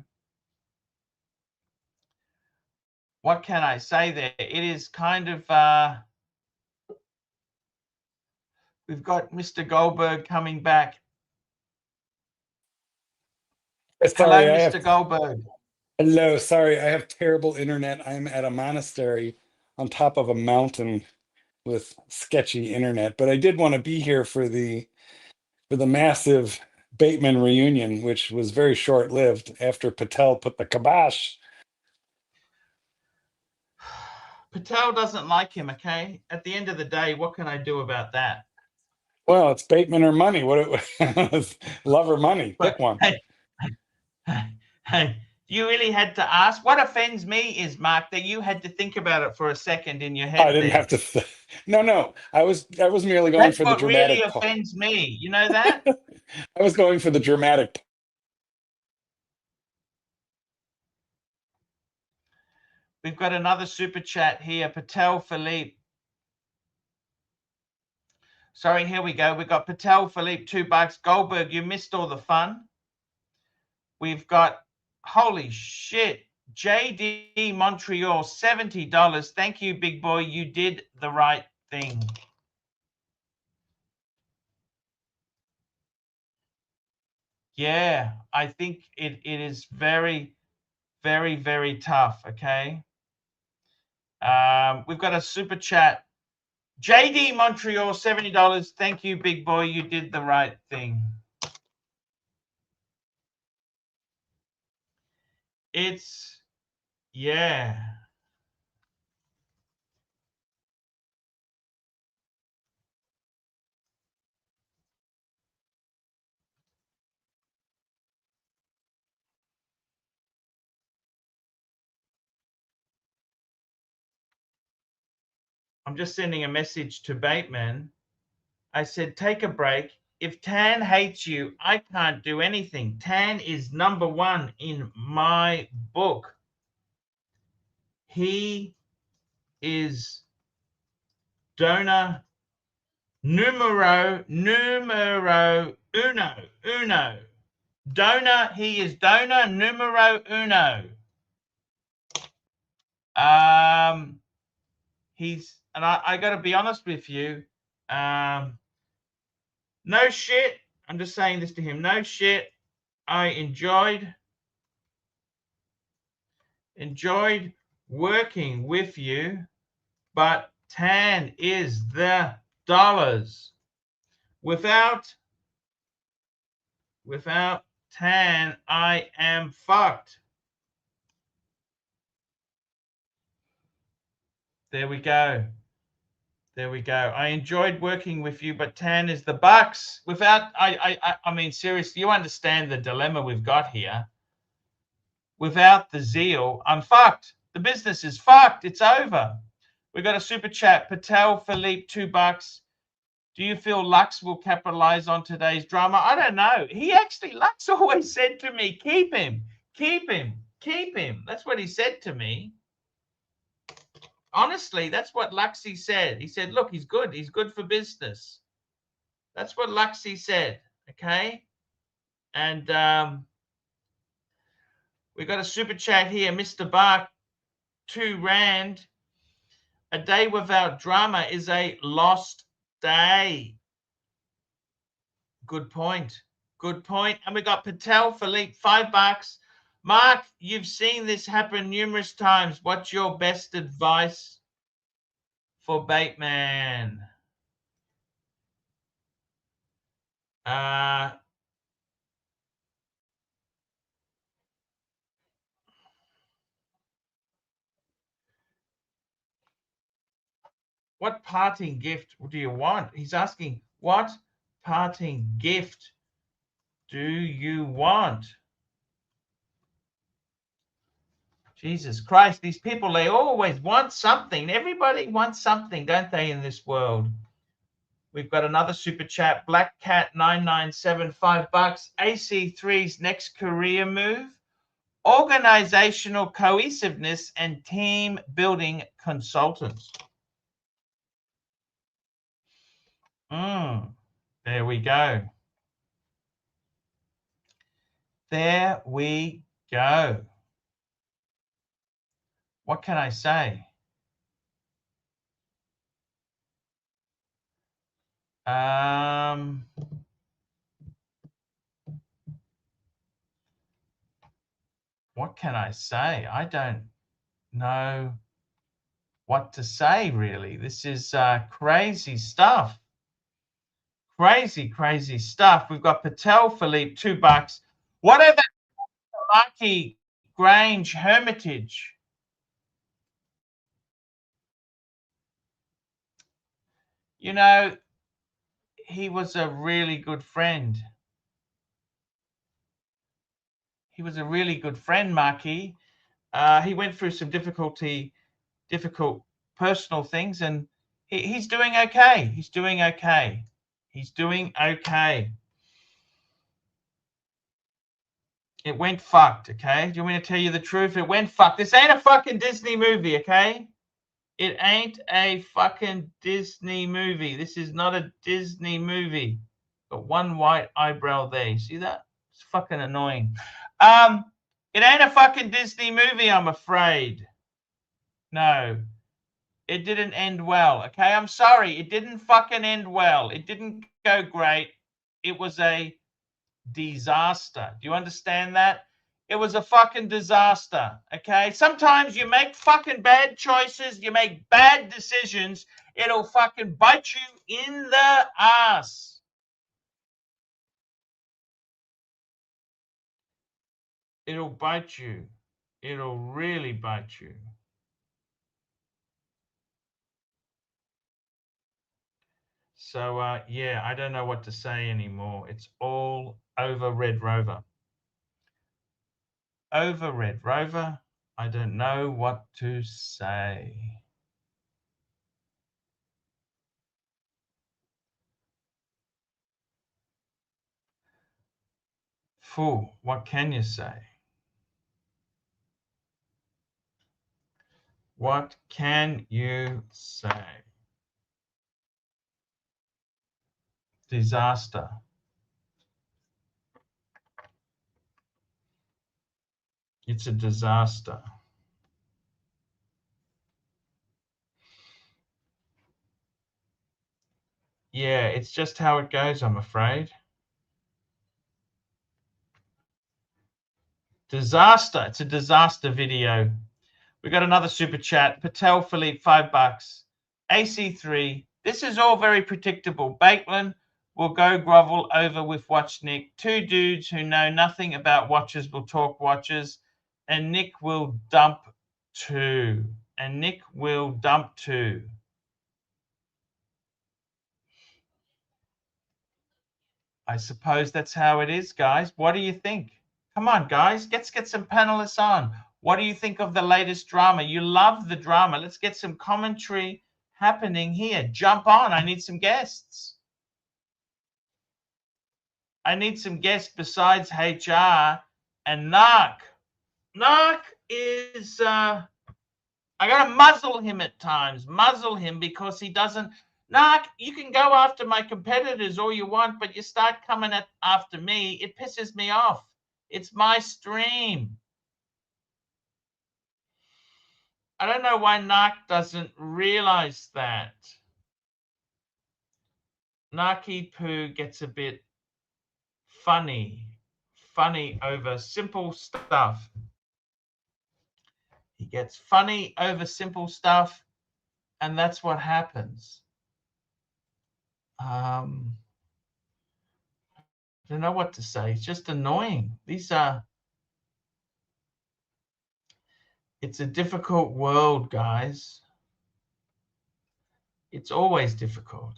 What can I say there? It is kind of, we've got Mr. Goldberg coming back. Sorry, Hello, Mr. Goldberg. Hello, sorry, I have terrible internet. I'm at a monastery on top of a mountain with sketchy internet, but I did want to be here for the massive Bateman reunion, which was very short-lived after Patel put the kibosh. Patel doesn't like him, okay? At the end of the day, what can I do about that? Well, it's Bateman or money. What love or money? Pick one. Hey, you really had to ask. What offends me is, Mark, that you had to think about it for a second in your head. I didn't have to. No. I was merely going That's for the what dramatic. really offends me. You know that? I was going for the dramatic. We've got another super chat here. Patel Philippe. Sorry, here we go. We've got Patel Philippe, $2. Goldberg, you missed all the fun. We've got, holy shit, JD Montreal, $70. Thank you, big boy. You did the right thing. Yeah, I think it is very, very, very tough, okay? We've got a super chat. JD Montreal, $70. Thank you, big boy. You did the right thing. It's, yeah. I'm just sending a message to Bateman. I said, take a break. If Tan hates you, I can't do anything. Tan is #1 in my book. He is donor numero uno. Donor, he is donor numero uno. He's, and I got to be honest with you, no shit. I'm just saying this to him. No shit. I enjoyed working with you, but Tan is the dollars. Without Tan, I am fucked. There we go. There we go. I enjoyed working with you, but Tan is the bucks. Without, I mean, seriously, you understand the dilemma we've got here. Without the zeal, I'm fucked. The business is fucked. It's over. We got a super chat. Patel Philippe, $2. Do you feel Lux will capitalize on today's drama? I don't know. He actually, Lux always said to me, keep him, keep him, keep him. That's what he said to me. Honestly, that's what Luxy said. He said, look, he's good. He's good for business. That's what Luxy said. Okay. And we got a super chat here. Mr. Bark, 2 Rand. A day without drama is a lost day. Good point. Good point. And we got Patel Philippe, $5. Mark, you've seen this happen numerous times. What's your best advice for Bateman? What parting gift do you want? He's asking, what parting gift do you want? Jesus Christ, these people, they always want something. Everybody wants something, don't they, in this world? We've got another super chat. Black Cat 997, $5. AC3's next career move. Organizational cohesiveness and team building consultants. There we go. There we go. What can I say? What can I say? I don't know what to say, really. This is crazy stuff. Crazy, crazy stuff. We've got Patel Philippe, $2. What about Lucky Grange Hermitage? You know, he was a really good friend. He was a really good friend, Marquis. He went through some difficult personal things, and he's doing okay. He's doing okay. He's doing okay. It went fucked, okay? Do you want me to tell you the truth? It went fucked. This ain't a fucking Disney movie, okay? It ain't a fucking Disney movie. This is not a Disney movie. Got one white eyebrow there. You see that? It's fucking annoying. It ain't a fucking Disney movie, I'm afraid. No. It didn't end well, okay? I'm sorry. It didn't fucking end well. It didn't go great. It was a disaster. Do you understand that? It was a fucking disaster, okay? Sometimes you make fucking bad choices. You make bad decisions. It'll fucking bite you in the ass. It'll bite you. It'll really bite you. So, yeah, I don't know what to say anymore. It's all over Red Rover. Over Red Rover. I don't know what to say. Fool, what can you say? What can you say? Disaster. It's a disaster. Yeah, it's just how it goes, I'm afraid. Disaster. It's a disaster video. We got another super chat. Patel Philippe, $5. AC3. This is all very predictable. Bateman will go grovel over with Watch Nick. Two dudes who know nothing about watches will talk watches, and Nick will dump two. And Nick will dump two. I suppose that's how it is, guys. What do you think? Come on, guys. Let's get some panelists on. What do you think of the latest drama? You love the drama. Let's get some commentary happening here. Jump on. I need some guests. I need some guests besides HR and Narc. Narc is, I got to muzzle him at times. Muzzle him because he doesn't. Narc, you can go after my competitors all you want, but you start coming after me. It pisses me off. It's my stream. I don't know why Narc doesn't realize that. Narky Poo gets a bit funny over simple stuff. He gets funny over simple stuff, and that's what happens. I don't know what to say. It's just annoying. It's a difficult world, guys. It's always difficult.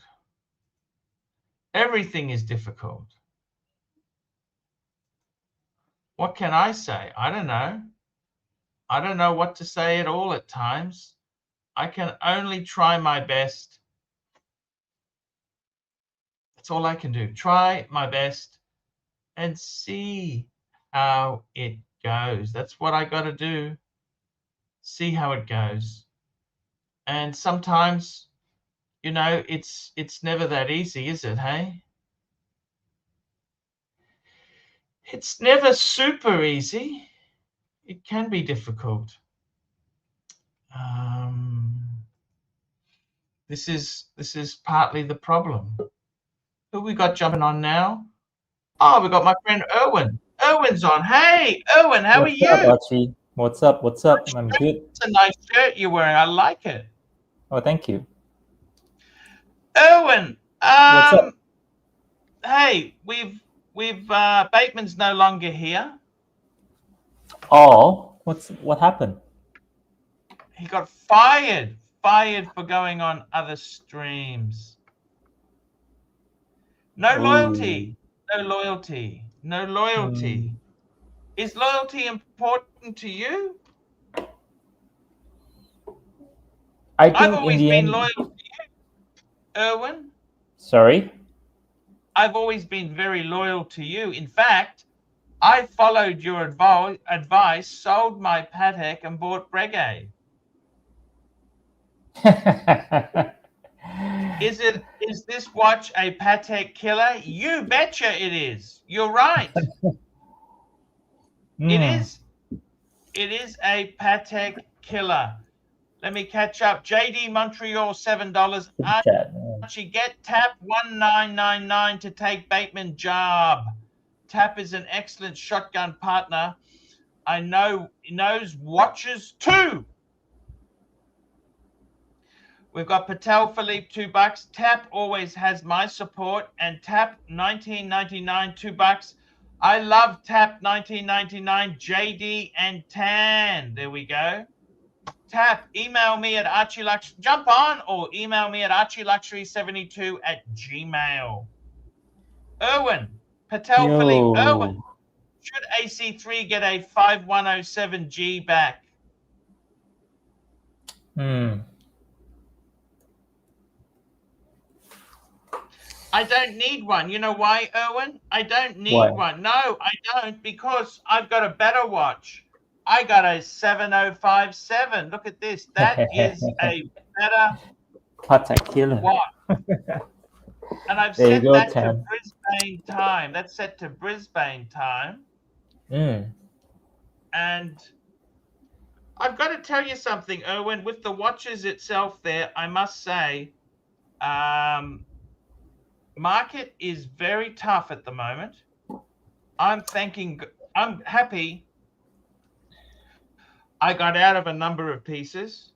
Everything is difficult. What can I say? I don't know. I don't know what to say at all at times. I can only try my best. That's all I can do. Try my best and see how it goes. That's what I got to do. See how it goes. And sometimes, you know, it's never that easy, is it, hey? It's never super easy. It can be difficult. This is partly the problem. Who we got jumping on now? Oh, we got my friend Erwin. Erwin's on. Hey, Erwin, how are you? What's up, Archie? What's up? What's up? I'm good. It's a nice shirt you're wearing. I like it. Oh, thank you. Erwin, What's up? hey, we've Bateman's no longer here. Oh, what happened? He got fired for going on other streams. No loyalty. No loyalty. No loyalty. Is loyalty important to you? I think I've always in the been end. loyal to you, Erwin. Sorry? I've always been very loyal to you. In fact, I followed your advice, sold my Patek, and bought Breguet. Is this watch a Patek killer? You betcha it is. You're right. It is. It is a Patek killer. Let me catch up. JD Montreal, $7. Archie, get Tap 1999 to take Bateman job. Tap is an excellent shotgun partner. I know he knows watches too. We've got Patel Philippe, $2. Tap always has my support, and Tap 1999, $2. I love Tap 1999, JD and Tan. There we go. Tap, email me at ArchieLuxury. Jump on or email me at ArchieLuxury72@gmail. Erwin, Patel Philippe, Erwin, should AC3 get a 5107G back? I don't need one. You know why, Erwin? I don't need Why? one. No, I don't, because I've got a better watch. I got a 7057. Look at this. That is a better Patek Philippe. watch. And I've There you set go, that to Tam. Brisbane time. That's set to Brisbane time. Mm. And I've got to tell you something, Erwin, with the watches itself there, I must say, market is very tough at the moment. I'm happy I got out of a number of pieces.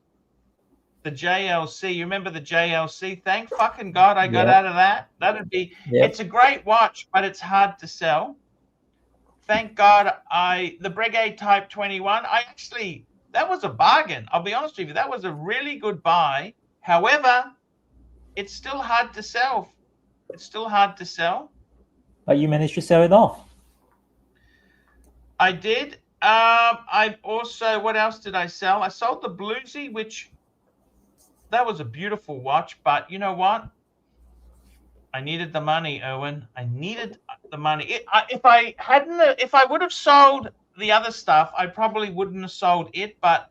The JLC, you remember the JLC? Thank fucking God I got out of that. It's a great watch, but it's hard to sell. Thank God the Breguet Type 21, that was a bargain. I'll be honest with you, that was a really good buy. However, it's still hard to sell. But you managed to sell it off. I did. I also, what else did I sell? I sold the Bluesy, which that was a beautiful watch, but you know what? I needed the money, Erwin. I needed the money. If I would have sold the other stuff, I probably wouldn't have sold it, but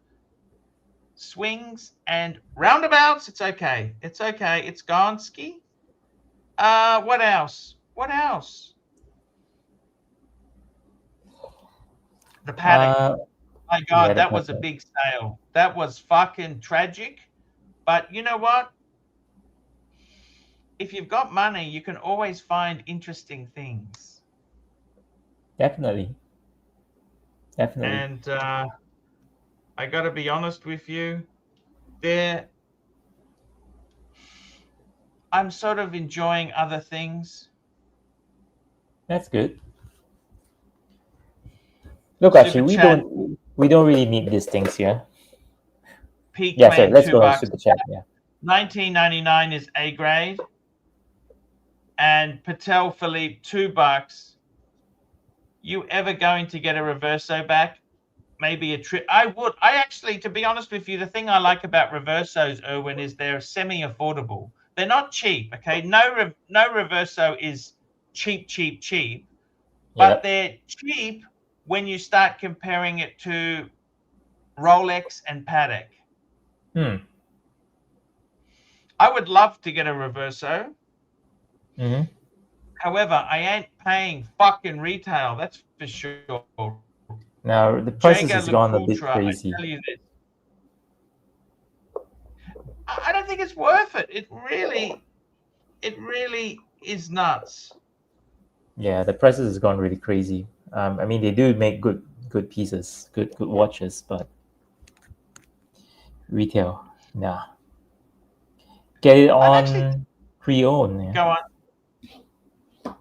swings and roundabouts, it's okay. It's okay. It's gone ski. What else? The Patek. My God, that was a big sale. That was fucking tragic. But you know what? If you've got money, you can always find interesting things. Definitely. And I got to be honest with you, I'm sort of enjoying other things. That's good. Look, Archie, we don't really need these things here. Peak yeah, sorry, let's go $2. Super Chat. Yeah. 19.99 is A grade, and Patel Philippe $2. You ever going to get a reverso back? Maybe a trip. I actually, to be honest with you, the thing I like about reversos, Erwin, is they're semi-affordable. They're not cheap. Okay, no reverso is cheap, but they're cheap when you start comparing it to Rolex and Patek. I would love to get a reverso. However, I ain't paying fucking retail. That's for sure. Now the prices has gone a bit crazy. I tell you this. I don't think it's worth it. It really is nuts. Yeah, the prices has gone really crazy. I mean, they do make good pieces, good watches, but retail, nah. Get it on pre-owned. Yeah. Go on.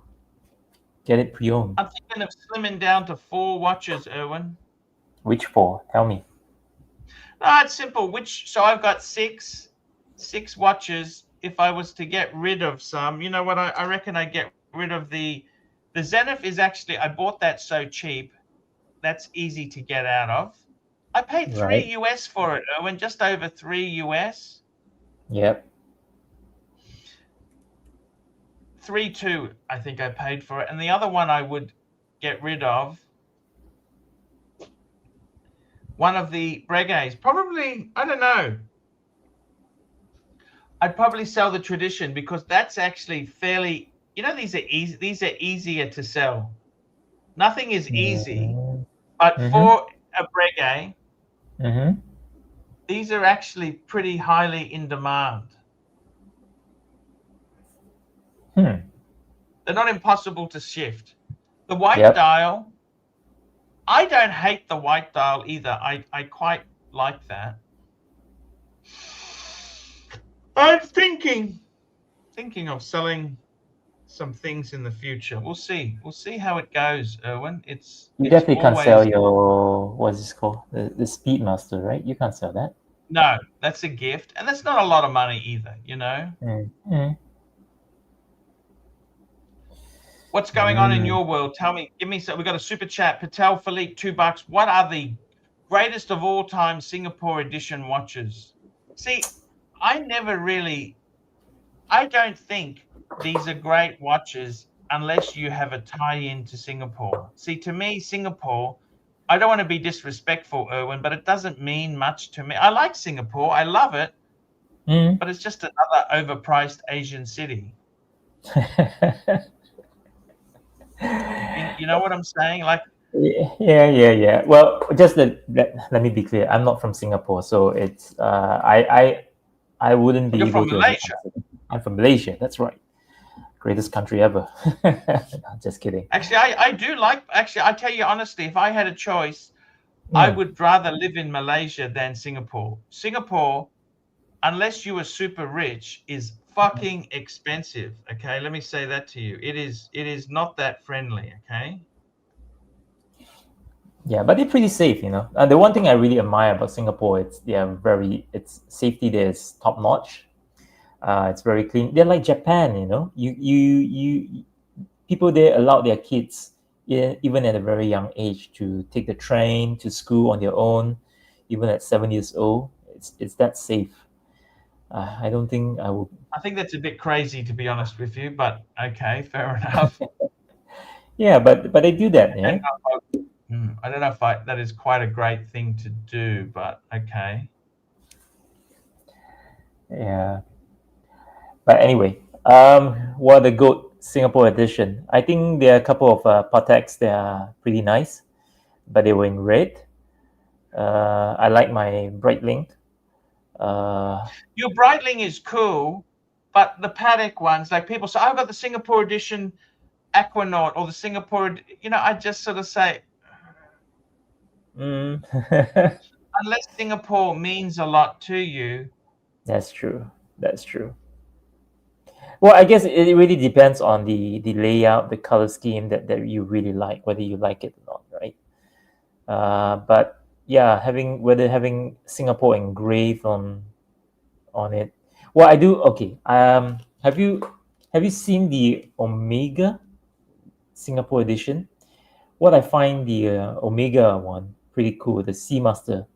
Get it pre-owned. I'm thinking of slimming down to 4 watches, Erwin. Which 4? Tell me. No, it's simple. So I've got six watches. If I was to get rid of some, you know what? I reckon I get rid of the Zenith. Is actually, I bought that so cheap. That's easy to get out of. I paid $3 US for it, Erwin, just over $3 US. Yep. 3.2, I think I paid for it. And the other one I would get rid of, one of the Breguets, probably, I don't know. I'd probably sell the Tradition because that's actually fairly, these are easy. These are easier to sell. Nothing is easy, but for a Breguet, these are actually pretty highly in demand. They're not impossible to shift. The white dial, I don't hate the white dial either. I quite like that. I'm thinking of selling some things in the future. We'll see. We'll see how it goes, Erwin. You definitely can't sell your, what's this called? The Speedmaster, right? You can't sell that. No, that's a gift. And that's not a lot of money either, What's going on in your world? Tell me, give me some. We've got a super chat. Patel Philippe, $2. What are the greatest of all time Singapore edition watches? See, I don't think these are great watches unless you have a tie-in to Singapore. See, to me, Singapore, I don't want to be disrespectful, Erwin, but it doesn't mean much to me. I like Singapore. I love it, Mm. but it's just another overpriced Asian city. You know what I'm saying? Like, Yeah. Well, just let me be clear. I'm not from Singapore, so it's I wouldn't be you're able from to. Malaysia. I'm from Malaysia. That's right, greatest country ever. Just kidding. Actually, I do like. Actually, I tell you honestly, if I had a choice, I would rather live in Malaysia than Singapore. Singapore, unless you are super rich, is fucking expensive. Okay, let me say that to you. It is not that friendly. Okay. Yeah, but they're pretty safe, you know. The one thing I really admire about Singapore, it's safety there is top notch. It's very clean. They're like Japan, you know. You people there allow their kids, even at a very young age, to take the train to school on their own, even at 7 years old. It's that safe. I don't think I would. I think that's a bit crazy, to be honest with you, but okay, fair enough. Yeah, but they do that, yeah. I don't know if that is quite a great thing to do, but okay. Yeah. But anyway, what the GOAT Singapore edition? I think there are a couple of Pateks that are pretty nice, but they were in red. I like my Breitling. Your Breitling is cool, but the Patek ones, like people say, I've got the Singapore edition Aquanaut or the Singapore, I just sort of say, unless Singapore means a lot to you. That's true. That's true. Well, I guess it really depends on the layout, the color scheme that you really like, whether you like it or not, right? But yeah, having Singapore engraved on it. Well, I do. Okay. Have you seen the Omega Singapore edition? What I find the Omega one pretty cool, the Seamaster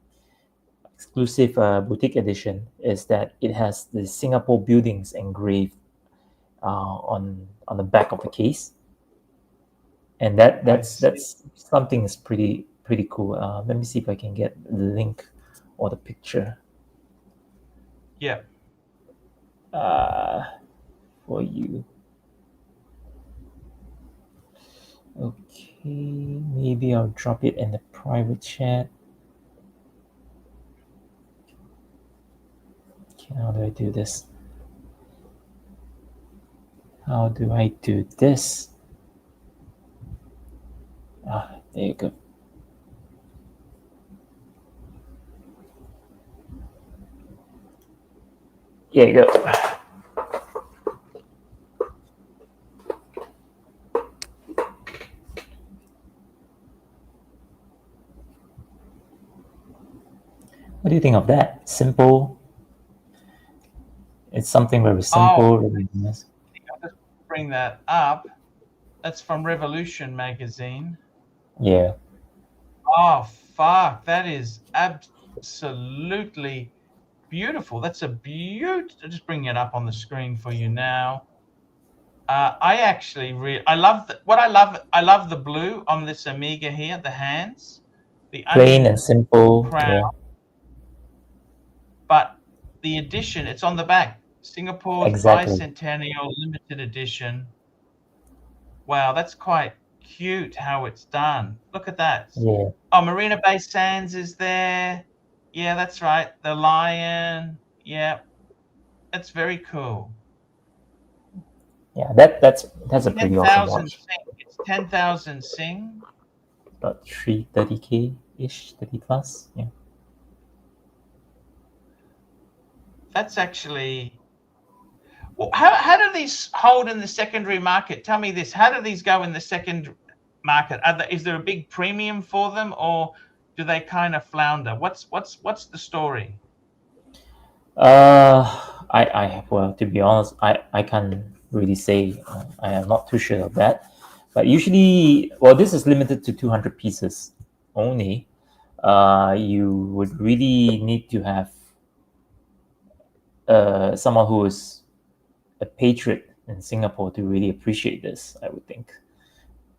exclusive boutique edition, is that it has the Singapore buildings engraved on the back of the case, and that's something is pretty cool. Let me see if I can get the link or the picture. Yeah. For you. Okay, maybe I'll drop it in the private chat. Okay, how do I do this? How do I do this? There you go. Here you go. What do you think of that? Simple. It's something very simple. Really nice. I'll just bring that up. That's from Revolution magazine. Yeah. Oh, fuck. That is absolutely beautiful. That's a I'll just bring it up on the screen for you now. I actually I love I love the blue on this Omega here, the hands, the Plain and simple. crown, Yeah. but the edition, it's on the back. Singapore's Exactly. Bicentennial Limited Edition. Wow, that's quite cute how it's done. Look at that. Yeah. Oh, Marina Bay Sands is there. Yeah, that's right. The lion. Yeah, that's very cool. Yeah, that's a pretty awesome watch. It's 10,000 Sing. About 330K ish, 30 plus. Yeah. That's actually. Well, how do these hold in the secondary market? Tell me this. How do these go in the second market? Is there a big premium for them, or do they kind of flounder? What's the story? Well, to be honest, I can't really say. I am not too sure of that. But usually, well, this is limited to 200 pieces only. You would really need to have someone who is a patriot in Singapore to really appreciate this, I would think.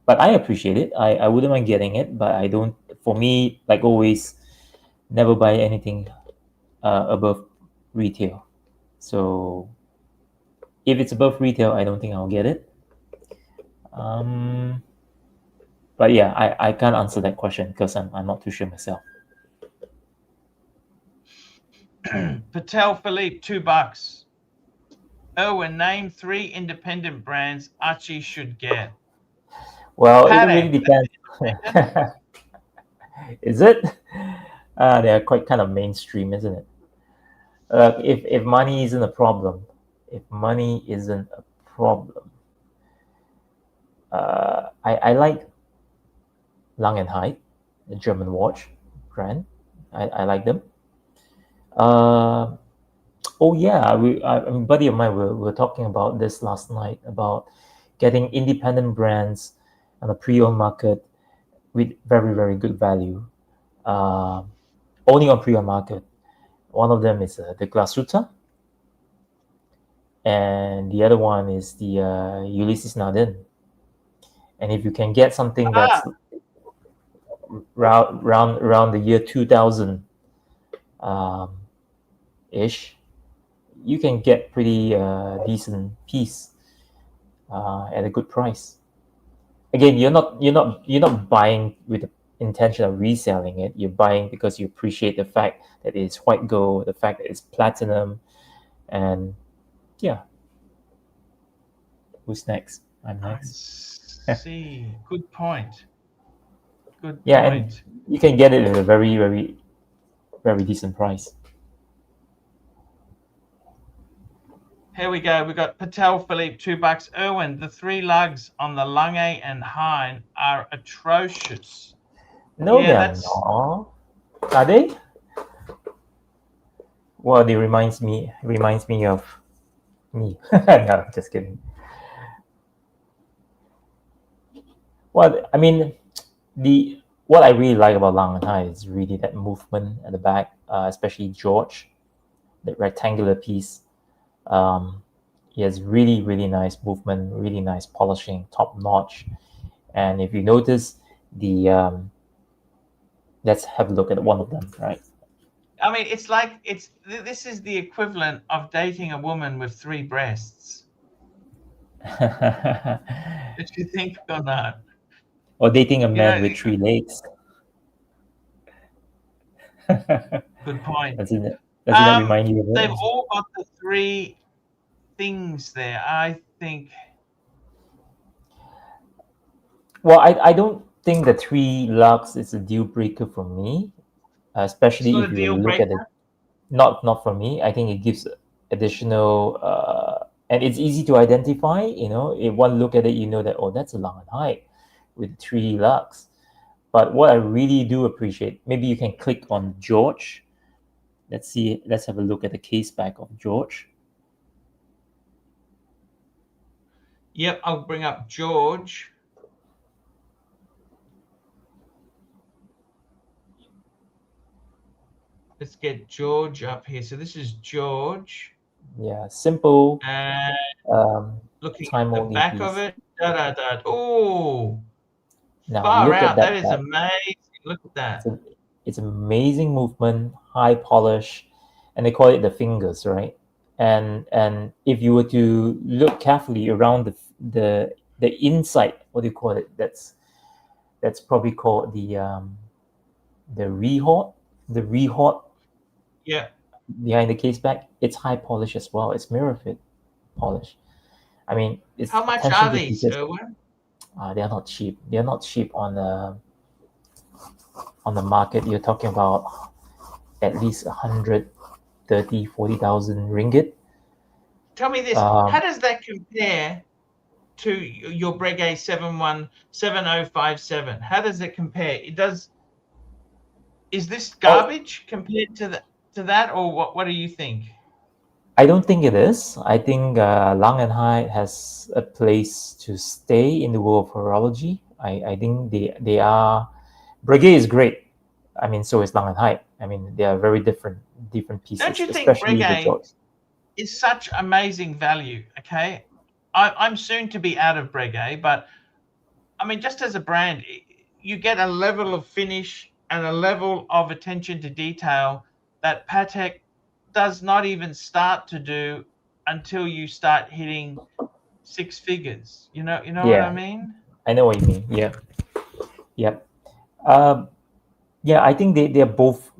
But I appreciate it. I wouldn't mind getting it, but I don't. For me, like always, never buy anything above retail. So if it's above retail, I don't think I'll get it. But yeah, I can't answer that question because I'm not too sure myself. Patel Philippe, $2. Owen, name 3 independent brands Archie should get. Well, it Patek. really depends. Is it? They are quite kind of mainstream, isn't it? If money isn't a problem, I like Lang & Hide, the German watch brand. I like them. Oh yeah, a buddy of mine, we were talking about this last night about getting independent brands on the pre-owned market with very, very good value. Only on pre-owned market. One of them is the Glasuta, and the other one is the Ulysses Nardin. And if you can get something that's around the year 2000 ish, you can get pretty decent piece at a good price. Again, you're not buying with the intention of reselling it. You're buying because you appreciate the fact that it's white gold, the fact that it's platinum, and yeah. Who's next? I'm next. I see. Good point. Good Yeah, point. and you can get it at a very, very, very decent price. Here we go. We got Patel Philippe, $2. Erwin, the 3 lugs on the Lange and Hein are atrocious. No, Yeah, they're that's not. Are they? Well, it reminds me of me. No, just kidding. Well, I mean, what I really like about Lang & Hide is really that movement at the back, especially George, the rectangular piece. He has really, really nice movement, really nice polishing, top notch. And if you notice, let's have a look at one of them, right? I mean, it's like this is the equivalent of dating a woman with 3 breasts. Did you think or not? Or dating a man with 3 legs. Good point. Doesn't that remind you of it? They've all got the 3 things there. I think. Well, I don't think the 3 lux is a deal breaker for me, especially if you look at it. Not for me. I think it gives additional, and it's easy to identify. You know, if one look at it, you know that that's a Lang & Hide with 3 lux. But what I really do appreciate, maybe you can click on George. Let's see. Let's have a look at the case back of George. Yep, I'll bring up George. Let's get George up here. So this is George. Yeah, simple. And looking time at the only back piece. of it. Oh, now far look out. At that is amazing. Look at that. It's amazing movement, high polish, and they call it the fingers, right? And if you were to look carefully around the inside, what do you call it? That's probably called the rehort. The rehort. Yeah. Behind the case back, it's high polish as well. It's mirror fit polish. I mean, it's how much are these, Erwin? They're not cheap. They're not cheap on the market. You're talking about at least 130,000-40,000 ringgit. Tell me this: how does that compare to your Breguet 7057? How does it compare? Is this garbage compared to that, or what do you think? I don't think it is. I think Lang & Hide has a place to stay in the world of horology. I think they are. Breguet is great. I mean, so is Lang & Hide. I mean, they are very different pieces. Don't you think Breguet is such amazing value? Okay, I'm soon to be out of Breguet, but I mean, just as a brand, you get a level of finish and a level of attention to detail that Patek does not even start to do until you start hitting six figures. You know what I Yeah, mean? I know what you mean. Yeah, yep. Um, yeah, I think they're both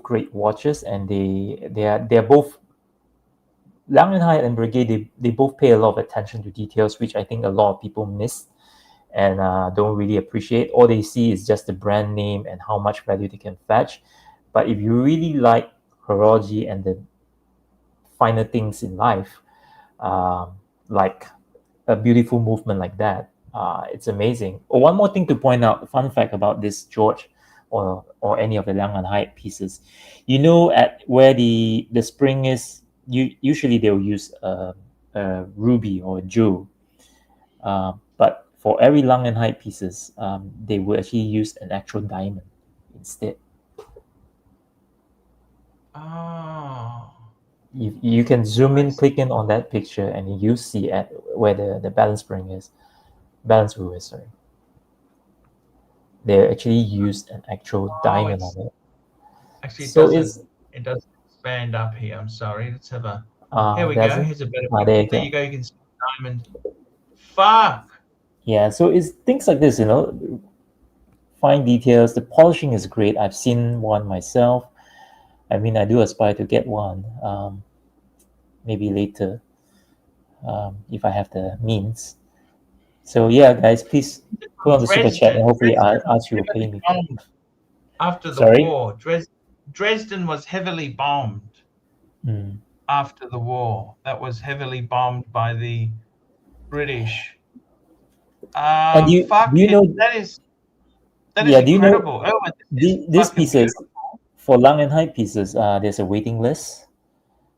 great watches, and they're both Langenheit and Breguet. They both pay a lot of attention to details, which I think a lot of people miss and don't really appreciate. All they see is just the brand name and how much value they can fetch. But if you really like horology and the finer things in life, like a beautiful movement like that, it's amazing. Oh, one more thing to point out, fun fact about this George or any of the Liang and Hyde pieces, at where the spring is, usually they'll use a ruby or a jewel, but for every Lang and Hyde pieces, they will actually use an actual diamond instead. Oh. You can zoom in, click in on that picture, and you see at where the balance wheel is, sorry. They actually used an actual diamond on it. Actually, So it's it doesn't expand up here. I'm sorry. Let's have a. Here we go. doesn't. Here's a better There picture. you There go. you go. You can see the diamond. Fuck. Yeah, so it's things like this, fine details. The polishing is great. I've seen one myself. I mean, I do aspire to get one. Maybe later, if I have the means. So yeah, guys, please put on the super chat, and hopefully Archie will pay me. After the Sorry? war, Dresden was heavily bombed. Mm. After the war, that was heavily bombed by the British. And do you know? That is Yeah, do you know incredible. Oh, and this is these fucking pieces beautiful. for Lang and Hyde pieces? There's a waiting list.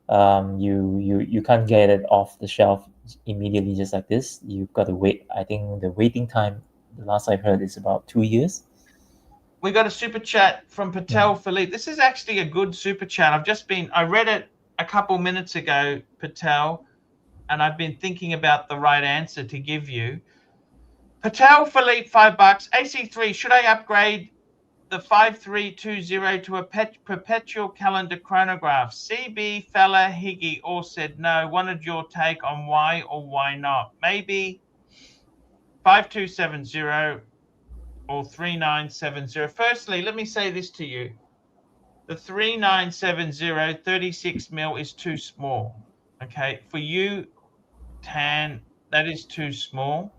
You can't get it off the shelf immediately just like this. You've got to wait. I think the waiting time, the last I heard, is about 2 years. We got a super chat from Patel Philippe. This is actually a good super chat. I read it a couple minutes ago, Patel, and I've been thinking about the right answer to give you. Patel Philippe, $5. AC3, should I upgrade the 5320 to a perpetual calendar chronograph? CB, Fella, Higgy all said no. Wanted your take on why or why not. Maybe 5270 or 3970. Firstly, let me say this to you. The 3970 36 mil is too small. Okay, for you, Tan, that is too small.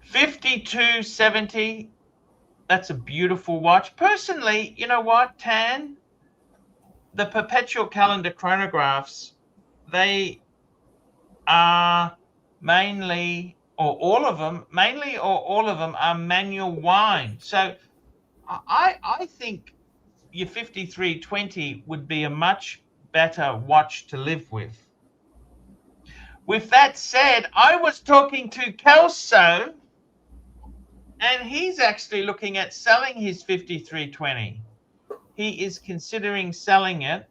5270, that's a beautiful watch. Personally, you know what, Tan? The perpetual calendar chronographs, they are mainly or all of them are manual wind. So I think your 5320 would be a much better watch to live with. With that said, I was talking to Kelso, and he's actually looking at selling his 5320. He is considering selling it,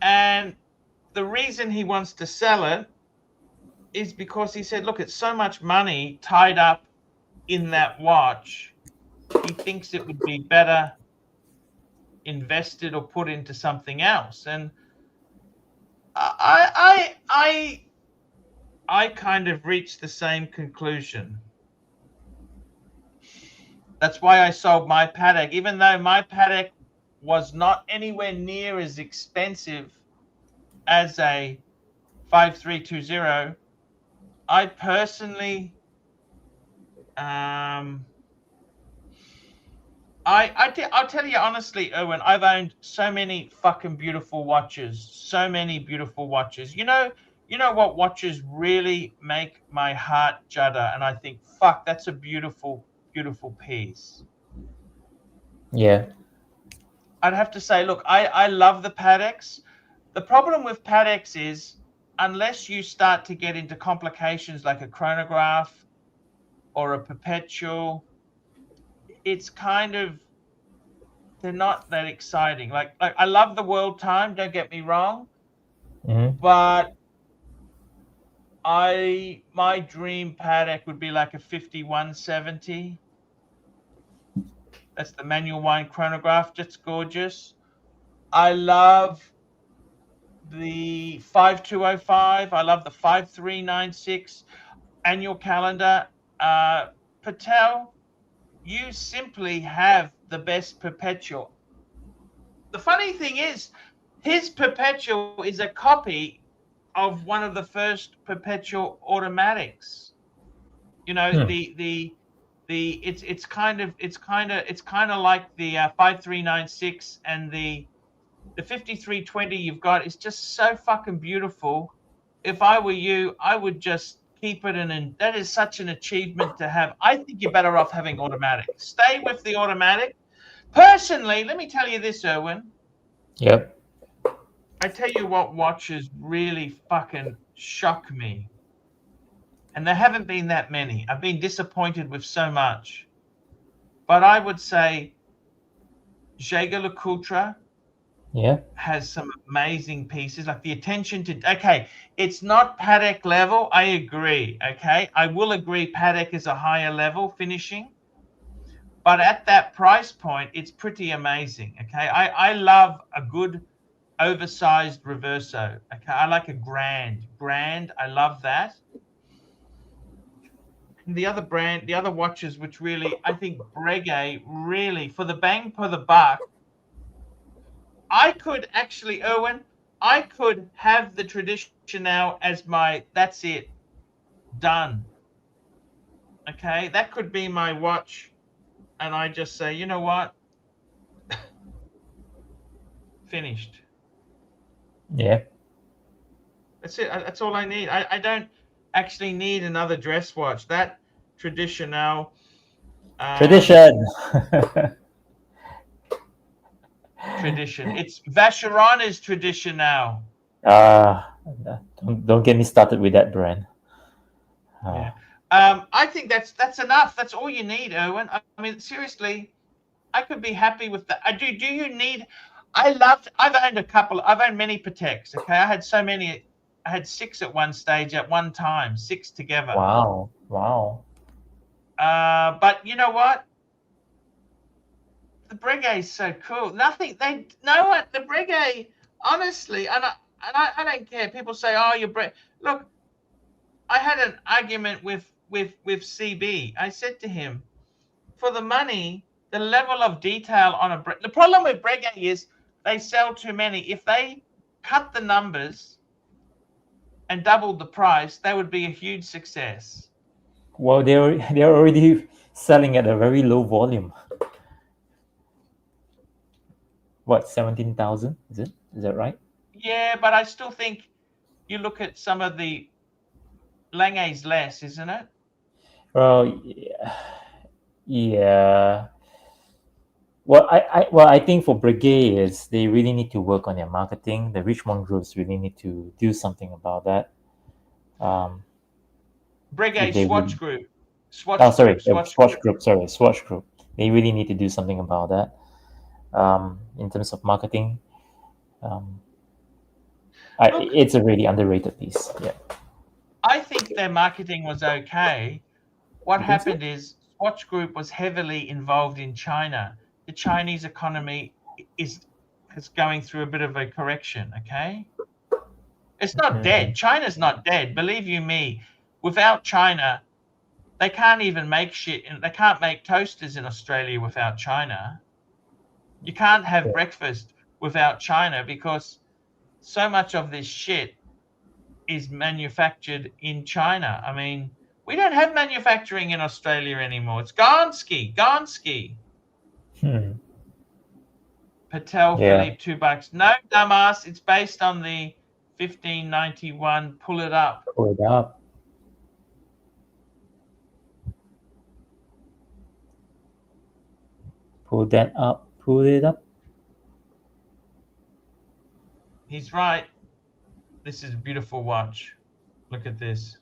and the reason he wants to sell it is because he said, look, it's so much money tied up in that watch. He thinks it would be better invested or put into something else. And I kind of reached the same conclusion. That's why I sold my Patek, even though my Patek was not anywhere near as expensive as a 5320. I personally, I'll tell you honestly, Erwin, I've owned so many fucking beautiful watches, so many beautiful watches. You know what watches really make my heart judder, and I think, fuck, that's a beautiful, beautiful piece. Yeah. I'd have to say, look, I love the Pateks. The problem with Pateks is, unless you start to get into complications like a chronograph or a perpetual, it's kind of, they're not that exciting. Like I love the world time, don't get me wrong, Mm-hmm. but my dream Patek would be like a 5170. That's the manual wine chronograph, just gorgeous. I love the 5205. I love the 5396 annual calendar. Patel, you simply have the best perpetual. The funny thing is, his perpetual is a copy of one of the first perpetual automatics. You know, it's kind of like the 5396 and the 5320 you've got is just so fucking beautiful. If I were you, I would just keep it and that is such an achievement to have. I think you're better off having automatic. Stay with the automatic. Personally, let me tell you this, Erwin. Yep. I tell you what watches really fucking shock me. And there haven't been that many. I've been disappointed with so much. But I would say Jaeger-LeCoultre Yeah. has some amazing pieces, like the attention to, okay, it's not Patek level, I agree, okay? I will agree Patek is a higher level finishing, but at that price point, it's pretty amazing, okay? I love a good oversized reverso, okay? I like a grand, I love that. The other watches, which really, I think Breguet really, for the bang for the buck, I could actually, Erwin, I could have the Traditional as my, that's it, done. Okay, that could be my watch. And I just say, you know what? Finished. Yeah. That's it. That's all I need. I don't actually need another dress watch. That Traditional. Tradition. Tradition. It's Vacheronn's Traditional. Don't get me started with that brand. Yeah. I think that's enough. That's all you need, Erwin. I mean, seriously, I could be happy with that. Do you need? I've owned many Pateks. Okay, I had so many. I had 6 at one stage at one time, 6 together. Wow. But you know what? The Breguet is so cool. Nothing. They know what the Breguet. Honestly, and I don't care. People say, "Oh, you're Look, I had an argument with CB. I said to him, for the money, the level of detail on the problem with Breguet is they sell too many. If they cut the numbers and doubled the price, they would be a huge success. Well, they're already selling at a very low volume. What, 17,000? Is that right? Yeah, but I still think you look at some of the Lange's less, isn't it? Well, yeah. Well, I think for Breguet is they really need to work on their marketing. The Richmond groups really need to do something about that. Breguet Swatch Group. Swatch Group. They really need to do something about that. In terms of marketing, it's a really underrated piece. Yeah. I think their marketing was okay. What You think so? happened is Swatch Group was heavily involved in China. The Chinese economy is going through a bit of a correction, okay? It's not dead. China's not dead. Believe you me, without China, they can't even make shit. And they can't make toasters in Australia without China. You can't have breakfast without China because so much of this shit is manufactured in China. I mean, we don't have manufacturing in Australia anymore. It's Gonski. Patel Philippe, $2. No, dumbass. It's based on the 1591. Pull it up. Pull it up. Pull that up. Pull it up. He's right. This is a beautiful watch. Look at this.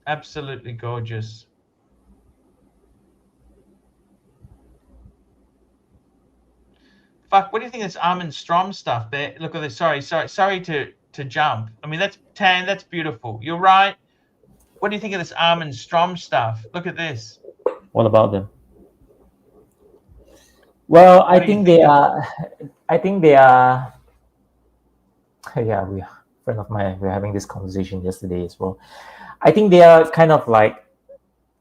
Absolutely gorgeous. Fuck, what do you think of this Armin Strom stuff? There, look at this. Sorry to jump. I mean, that's tan. That's beautiful. You're right. What do you think of this Armin Strom stuff? Look at this. What about them? Well, What do you think of I think they are. Yeah, friend of mine. We were having this conversation yesterday as well. I think they are kind of like.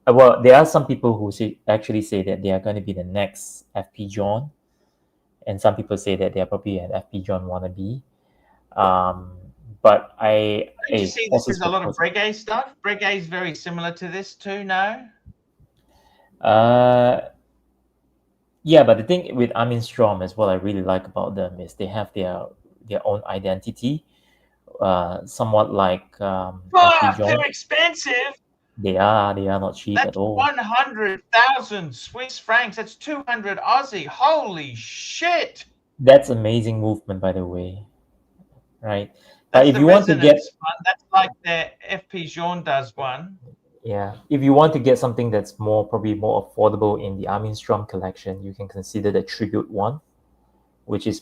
Well, there are some people who actually say that they are going to be the next FP John, and some people say that they are probably an FP John wannabe. But Don't you see this is a lot of Breguet stuff? Breguet is very similar to this too, no? Yeah, but the thing with Armin Strom is what I really like about them is they have their own identity, somewhat like FP John. They're expensive. They are not cheap That's at all. 100,000 Swiss francs. That's 200 Aussie. Holy shit! That's amazing movement, by the way. Right? That's But if the you want to get, resonance one. That's like the FP Jean does one. yeah, if you want to get something that's probably more affordable in the Armin Strom collection, you can consider the Tribute one, which is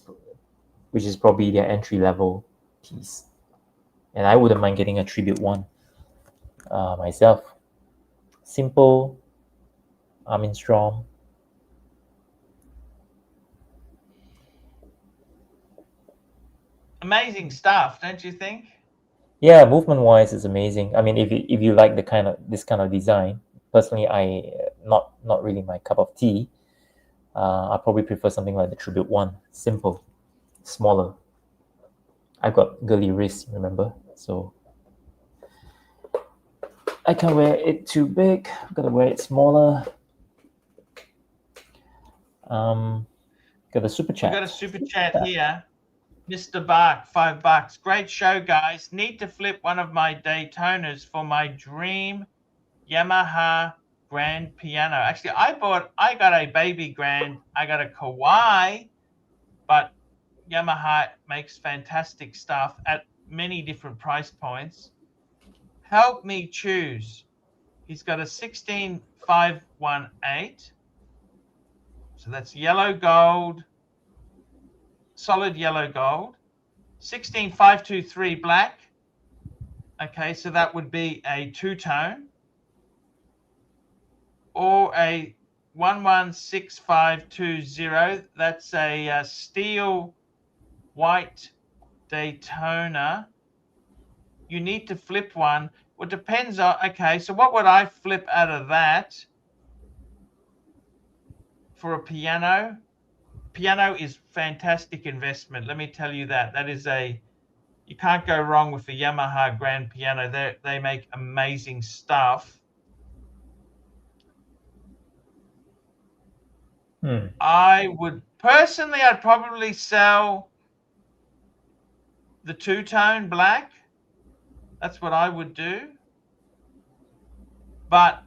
probably their entry level piece. And I wouldn't mind getting a Tribute one myself. Simple, Armin Strom. Amazing stuff, don't you think? Yeah, movement wise, it's amazing. I mean, if you like this kind of design, personally, not really my cup of tea. I probably prefer something like the Tribute one, simple, smaller. I've got girly wrists, remember, so I can't wear it too big. I've got to wear it smaller. Got a super chat. We've got a super chat here. Mr. Bark, $5. Great show, guys. Need to flip one of my Daytonas for my dream Yamaha grand piano. Actually, I got a baby grand. I got a Kawai, but Yamaha makes fantastic stuff at many different price points. Help me choose. He's got a 16518. So that's yellow gold, solid yellow gold. 16523 black. Okay, so that would be a two-tone. Or a 116520. That's a steel white Daytona. You need to flip one. Well, it depends on, okay, so what would I flip out of that for a piano? Piano is fantastic investment. Let me tell you that. That is you can't go wrong with the Yamaha grand piano. They make amazing stuff. I would personally, I'd probably sell the two-tone black. That's what I would do. But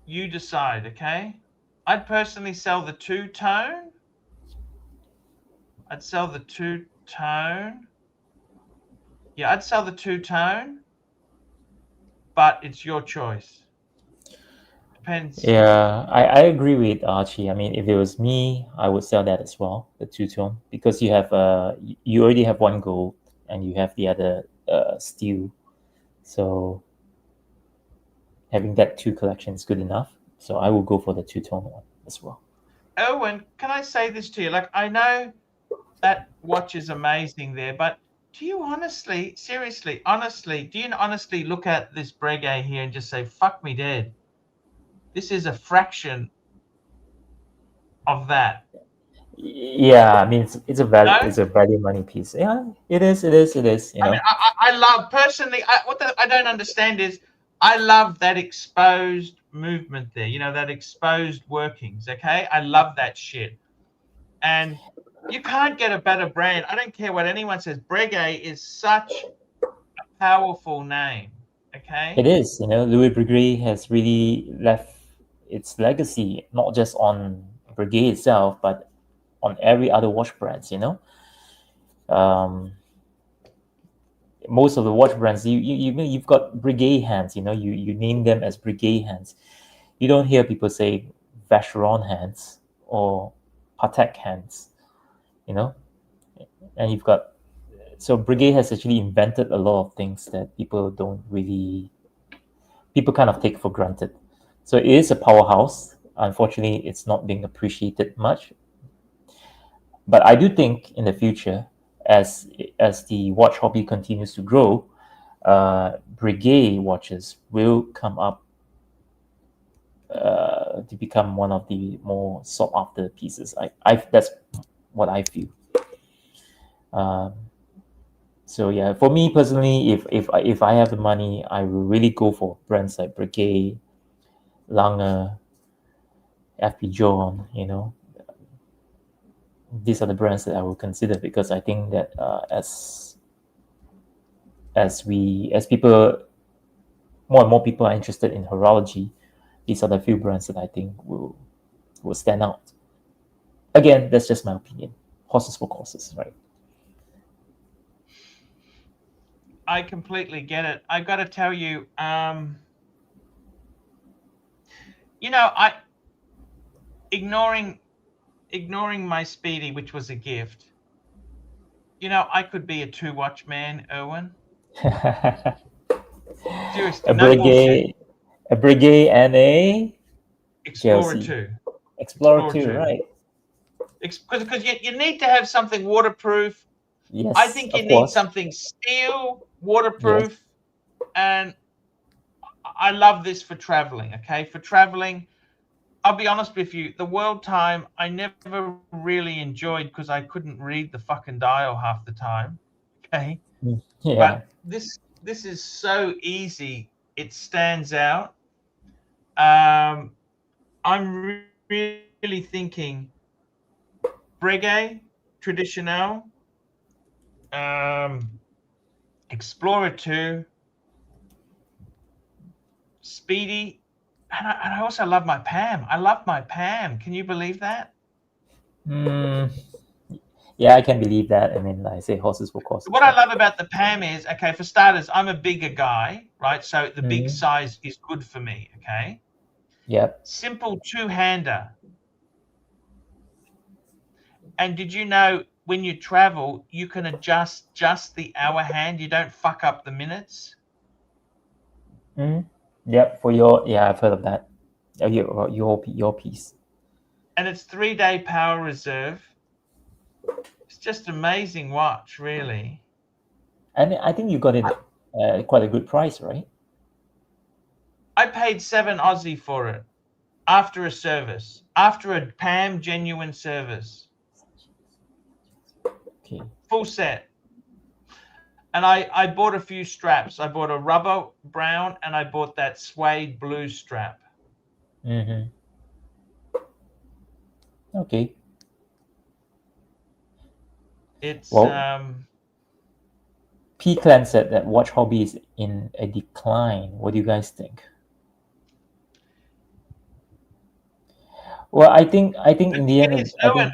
you decide, okay? I'd personally sell the two-tone. I'd sell the two-tone. Yeah, I'd sell the two-tone. But it's your choice. Depends. Yeah, I agree with Archie. I mean, if it was me, I would sell that as well, the two-tone, because you already have one gold and you have the other steel. So having that two collection is good enough. So I will go for the two-tone one as well. Owen, can I say this to you? Like, I know that watch is amazing there, but do you honestly, seriously, honestly, do you honestly look at this Breguet here and just say, fuck me dead? This is a fraction of that. Yeah, I mean, it's a value, No? it's a value money piece. Yeah, it is. You know, I mean, I love, personally, what I don't understand is, I love that exposed movement there, you know, that exposed workings, okay? I love that shit. And you can't get a better brand. I don't care what anyone says. Breguet is such a powerful name, okay? it is. You know, Louis Breguet has really left its legacy not just on Breguet itself, but on every other watch brands. You know, most of the watch brands, you've got Breguet hands. You know, you name them as Breguet hands. You don't hear people say Vacheron hands or Patek hands, you know, and you've got, so Breguet has actually invented a lot of things that people kind of take for granted. So it is a powerhouse. Unfortunately, it's not being appreciated much. But I do think in the future, as the watch hobby continues to grow, Breguet watches will come up to become one of the more sought after pieces. That's what I feel. So yeah, for me personally, if I have the money, I will really go for brands like Breguet, Lange, FP Journe. You know, these are the brands that I will consider, because I think that as people, more and more people are interested in horology, these are the few brands that I think will stand out. Again, that's just my opinion. Horses for courses, right? I completely get it. I got to tell you, you know, ignoring my Speedy, which was a gift. You know, I could be a 2-watch man, Erwin. Seriously, a no bullshit. Breguet and a Explorer GLC. 2. Explorer 2, right? Because you need to have something waterproof. Yes, I think you of need course. something steel, waterproof, and I love this for traveling. Okay, for traveling, I'll be honest with you. The world time I never really enjoyed because I couldn't read the fucking dial half the time. Okay, Yeah. but this is so easy. It stands out. I'm really thinking Breguet, Traditionnel, Explorer 2, Speedy, and I also love my Pam. I love my Pam. Can you believe that? Yeah, I can believe that. I mean, like I say, horses for courses. What I love about the Pam is, okay, for starters, I'm a bigger guy, right? So the big Mhm. size is good for me, okay? Yep. Simple two-hander. And did you know when you travel, you can adjust just the hour hand? You don't fuck up the minutes. Yep. I've heard of that. Your piece. And it's 3-day power reserve. It's just amazing watch, really. And I think you got it quite a good price, right? I paid 7 Aussie for it after a service, after a Pam genuine service. Okay. Full set. And I bought a few straps. I bought a rubber brown and I bought that suede blue strap. Mm-hmm. Okay. It's P Clan said that watch hobby is in a decline. What do you guys think? Well, I think in the end, Owen,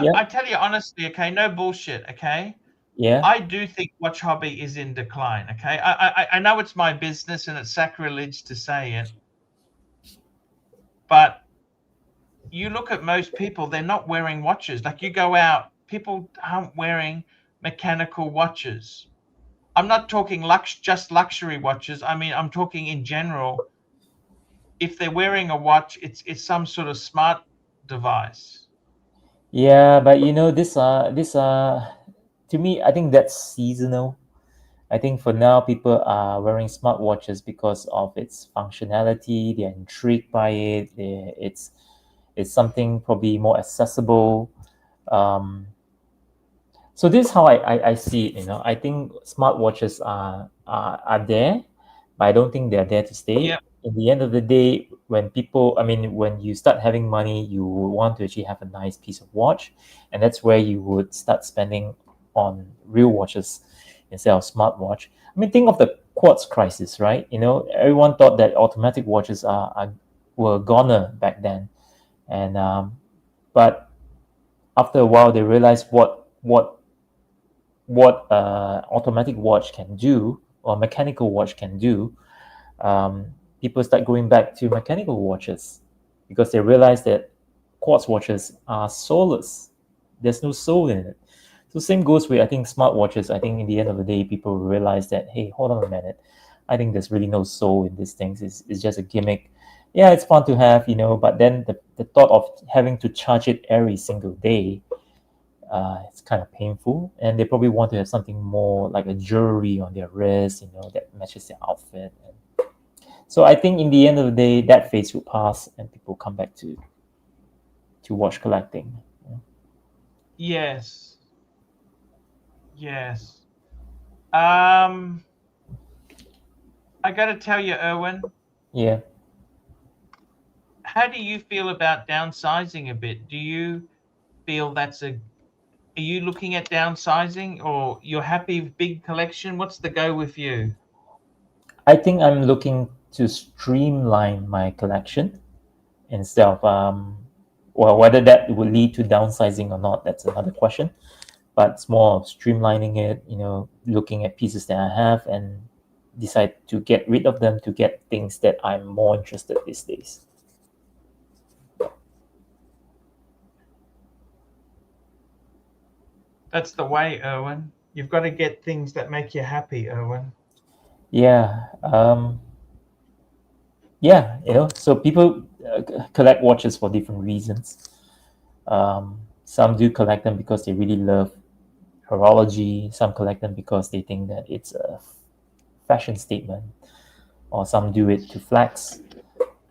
yeah, I tell you honestly, okay, no bullshit, okay? yeah, I do think watch hobby is in decline, okay? I know it's my business and it's sacrilege to say it, but you look at most people, they're not wearing watches. Like you go out, people aren't wearing mechanical watches. I'm not talking just luxury watches. I mean, I'm talking in general. If they're wearing a watch, it's some sort of smart device. yeah. But you know, to me, I think that's seasonal. I think for now, people are wearing smartwatches because of its functionality. They're intrigued by it. It's something probably more accessible. So this is how I see it. You know, I think smartwatches are there, but I don't think they're there to stay. Yep. In the end of the day, when when you start having money, you want to actually have a nice piece of watch, and that's where you would start spending on real watches instead of smartwatch. I mean, think of the quartz crisis, right? You know, everyone thought that automatic watches were goner back then, and but after a while, they realized what automatic watch can do or mechanical watch can do. People start going back to mechanical watches because they realize that quartz watches are soulless. There's no soul in it. So same goes with, I think, smartwatches. I think in the end of the day, people realize that, hey, hold on a minute. I think there's really no soul in these things. It's just a gimmick. Yeah, it's fun to have, but then the thought of having to charge it every single day, it's kind of painful. And they probably want to have something more like a jewelry on their wrist, that matches their outfit. So I think in the end of the day, that phase will pass and people come back to watch collecting. Yes. I got to tell you, Erwin. Yeah. How do you feel about downsizing a bit? Do you feel are you looking at downsizing, or you're happy with big collection? What's the go with you? I think I'm looking to streamline my collection instead of, whether that will lead to downsizing or not, that's another question. But it's more of streamlining it, looking at pieces that I have and decide to get rid of them to get things that I'm more interested these days. That's the way, Erwin. You've got to get things that make you happy, Erwin. Yeah. So people collect watches for different reasons. Some do collect them because they really love horology. Some collect them because they think that it's a fashion statement, or some do it to flex.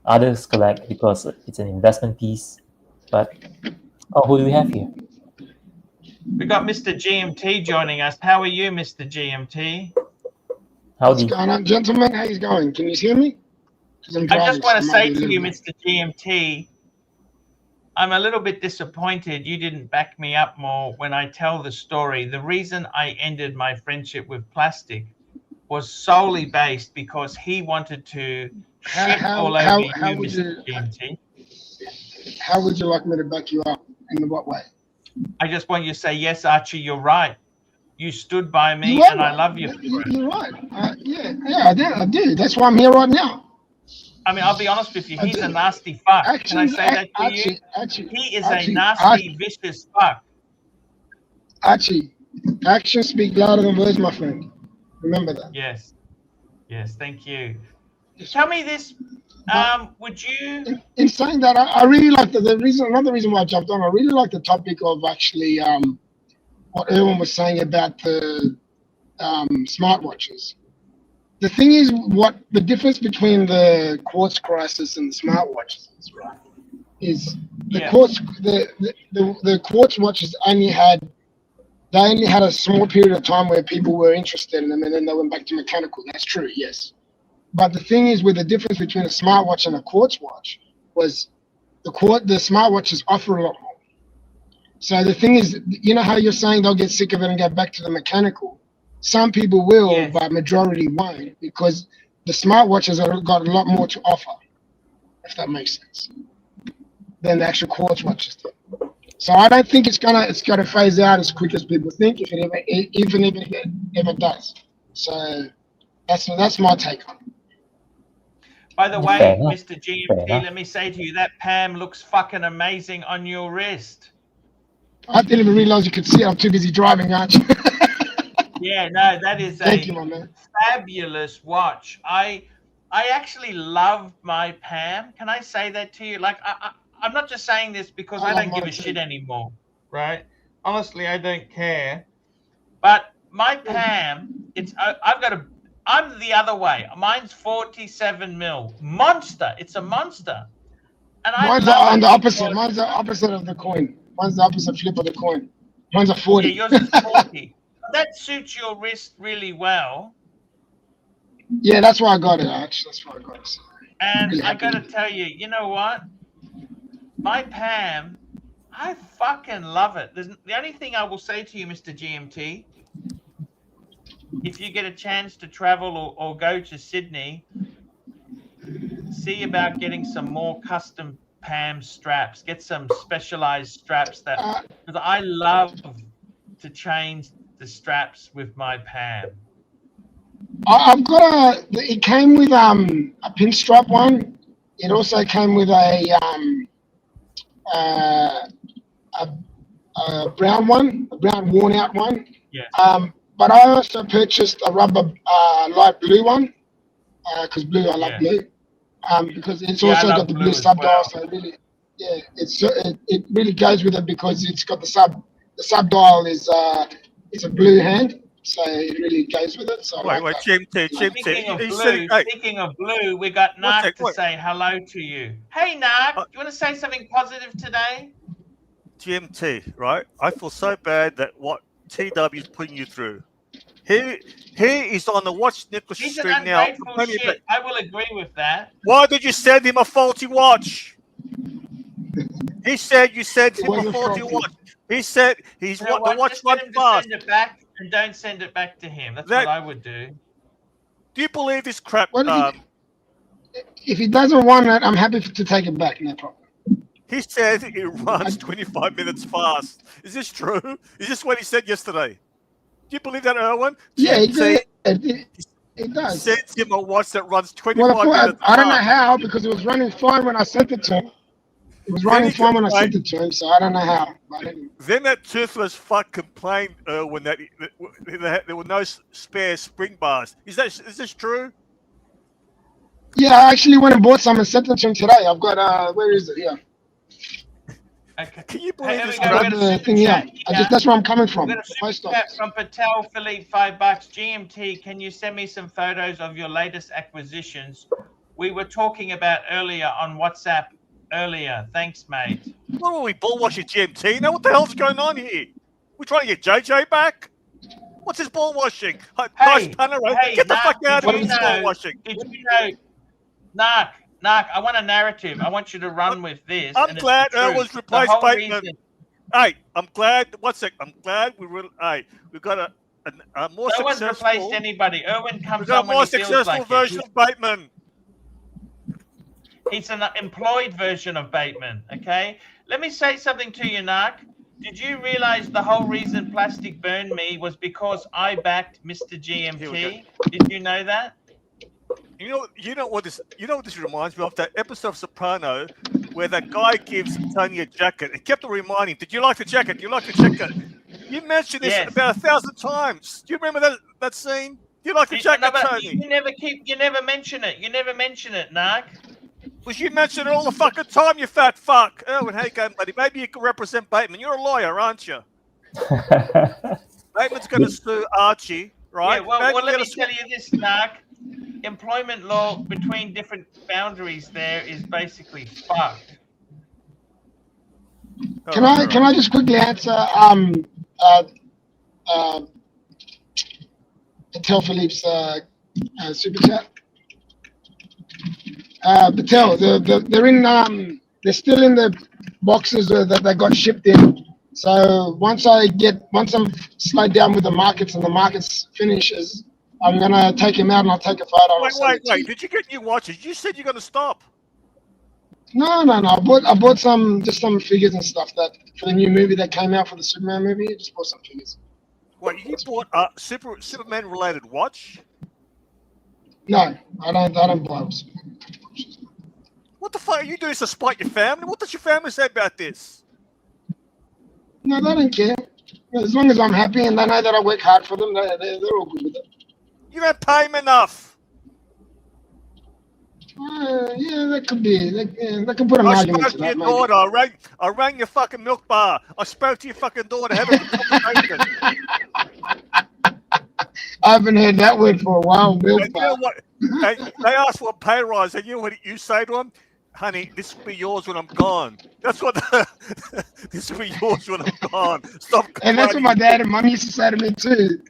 Others collect because it's an investment piece. But who do we have here? We got Mr. GMT joining us. How are you, Mr. GMT? What's going on, gentlemen? How you going? Can you hear me? I just want to say to you, Mr. GMT, I'm a little bit disappointed you didn't back me up more when I tell the story. The reason I ended my friendship with Plastic was solely based because he wanted to shit all over you, Mr. GMT. How would you like me to back you up? In what way? I just want you to say, yes, Archie, you're right. You stood by me, and I love you. You're right. Yeah, I did. That's why I'm here right now. I mean, I'll be honest with you. He's a nasty fuck. Can I say that to you? He is a nasty, vicious fuck. Archie, actions speak louder than words, my friend. Remember that. Yes. Thank you. Tell me this. Would you? In saying that, I really like another reason why I jumped on. I really like the topic of actually what Erwin was saying about the smartwatches. The thing is, what the difference between the quartz crisis and the smartwatches is, right? Is the quartz watches only had a small period of time where people were interested in them, and then they went back to mechanical. That's true, yes. But the thing is, with the difference between a smartwatch and a quartz watch was the smartwatches offer a lot more. So the thing is, how you're saying they'll get sick of it and go back to the mechanical. Some people will, but majority won't, because the smartwatches have got a lot more to offer, if that makes sense, than the actual quartz watches do. So I don't think it's gonna phase out as quick as people think, even if it does. So that's my take on it. By the way, Mr. GMT, let me say to you, that Pam looks fucking amazing on your wrist. I didn't even realize you could see it. I'm too busy driving, Archie. Yeah, no, that is a fabulous watch. I actually love my Pam. Can I say that to you? Like, I'm not just saying this because I don't give a shit anymore, right? Honestly, I don't care. But my Pam, I'm the other way. Mine's 47 mil. Monster. It's a monster. And mine's on the opposite. Mine's the opposite of the coin. Mine's the opposite flip of the coin. Mine's a 40. Yeah, yours is 40. That suits your wrist really well. Yeah, that's why I got it, actually. That's why I got it. And I got to tell you, you know what? My Pam, I fucking love it. The only thing I will say to you, Mr. GMT, if you get a chance to travel or go to Sydney, see about getting some more custom Pam straps. Get some specialized straps because I love to change the straps with my Pam. I've got it came with a pin strap one. It also came with a a brown one, a brown worn out one. Yeah. But I also purchased a rubber light blue one because blue, I love Yeah. blue. Because it's Yeah, I also love got the blue blue as sub dial, well. so it really, yeah, it really goes with it because it's got the sub dial is it's a blue hand, so it really goes with it. So I Wait, like wait, that. Speaking of blue, we got One Nark sec, to wait. say hello to you. Hey, Nark, Uh, do you want to say something positive today? GMT, right? I feel so bad that what TW is putting you through. He is on the Watch Nickel He's an stream now. ungrateful complaining about- shit. I will agree with that. Why did you send him a faulty watch? He said you sent It him a wasn't faulty faulty. watch. He said he's You know the what? watch Just runs get him to fast. send it back and don't send it back to him. That's That- what I would do. Do you believe this crap? What if he doesn't want it, I'm happy to take it back. No problem. He said it runs 25 minutes fast. Is this true? Is this what he said yesterday? Do you believe that, Erwin? Yeah, GMT it does. sends him a watch that runs 25 Well, minutes I don't know fast. how because it was running fine when I sent it to him. It was Then running he fine when I complained- sent it to him, so I don't know how. But anyway. Then that toothless fuck complained, Erwin, that there were no spare spring bars. Is this true? Yeah, I actually went and bought some and sent it to him today. I've got where is it? Yeah, Okay. Can you believe Hey, this here we go. I've crap? We're got gonna the super thing here. chat. That's where I'm coming from. We've got a super Post chat office. from Patel Philippe, $5. GMT, can you send me some photos of your latest acquisitions? We were talking about earlier on WhatsApp earlier. Thanks, mate. What are we bullwashing GMT? Now what the hell's going on here? We're trying to get JJ back? What's this bullwashing? Nice punter, right? Hey, Get the Nark, fuck out of did here, you know- bullwashing. Did you know, Nark, I want a narrative. I want you to run with this. I'm and it's glad the truth. Erwin's The replaced whole Bateman. reason- Hey, I'm glad. One sec. I'm glad we've got a more No one's successful. replaced anybody. Erwin We've comes got on a when more he feels successful like version it. of Bateman. He's an employed version of Bateman, okay? Let me say something to you, Nark. Did you realize the whole reason plastic burned me was because I backed Mr. Here we GMT? Did you know that? You know what this reminds me of? That episode of Soprano where that guy gives Tony a jacket. It kept on reminding, did you like the jacket? Do you like the jacket? You mentioned this Yes. about 1,000 times. Do you remember that scene? Do you like the jacket, No, but Tony? you never mention it. You never mention it, Nark. Because you mention it all the fucking time, you fat fuck. Erwin, hey, go, buddy. Maybe you can represent Bateman. You're a lawyer, aren't you? Bateman's going to sue Archie, right? Yeah, well, Maybe let you're me gonna tell you this, Nark. Employment law between different boundaries there is basically fucked. Can I just quickly answer Patel Philippe's super chat? Patel, they're still in the boxes that they got shipped in. So once I'm slowed down with the markets and the markets finishes, I'm gonna take him out and I'll take a photo. and I'll send it to you. Wait. Did you get new watches? You said you're going to stop. No. I bought some figures and stuff that for the new movie that came out for the Superman movie. I just bought some figures. Wait, you bought a Superman related watch? No, I don't buy them. What the fuck are you doing to spite your family? What does your family say about this? No, they don't care. As long as I'm happy and they know that I work hard for them, they're all good with it. You don't pay him enough. Yeah, that could be. They can put an I argument spoke to to your that. Maybe. daughter. I rang your fucking milk bar. I spoke to your fucking daughter. Have a conversation. I haven't heard that word for a while. Milk And you know bar. what? They asked for a pay rise, and you know what you say to them? Honey, this will be yours when I'm gone. That's what this will be yours when I'm gone. Stop And that's what complaining. my dad and mum used to say to me too.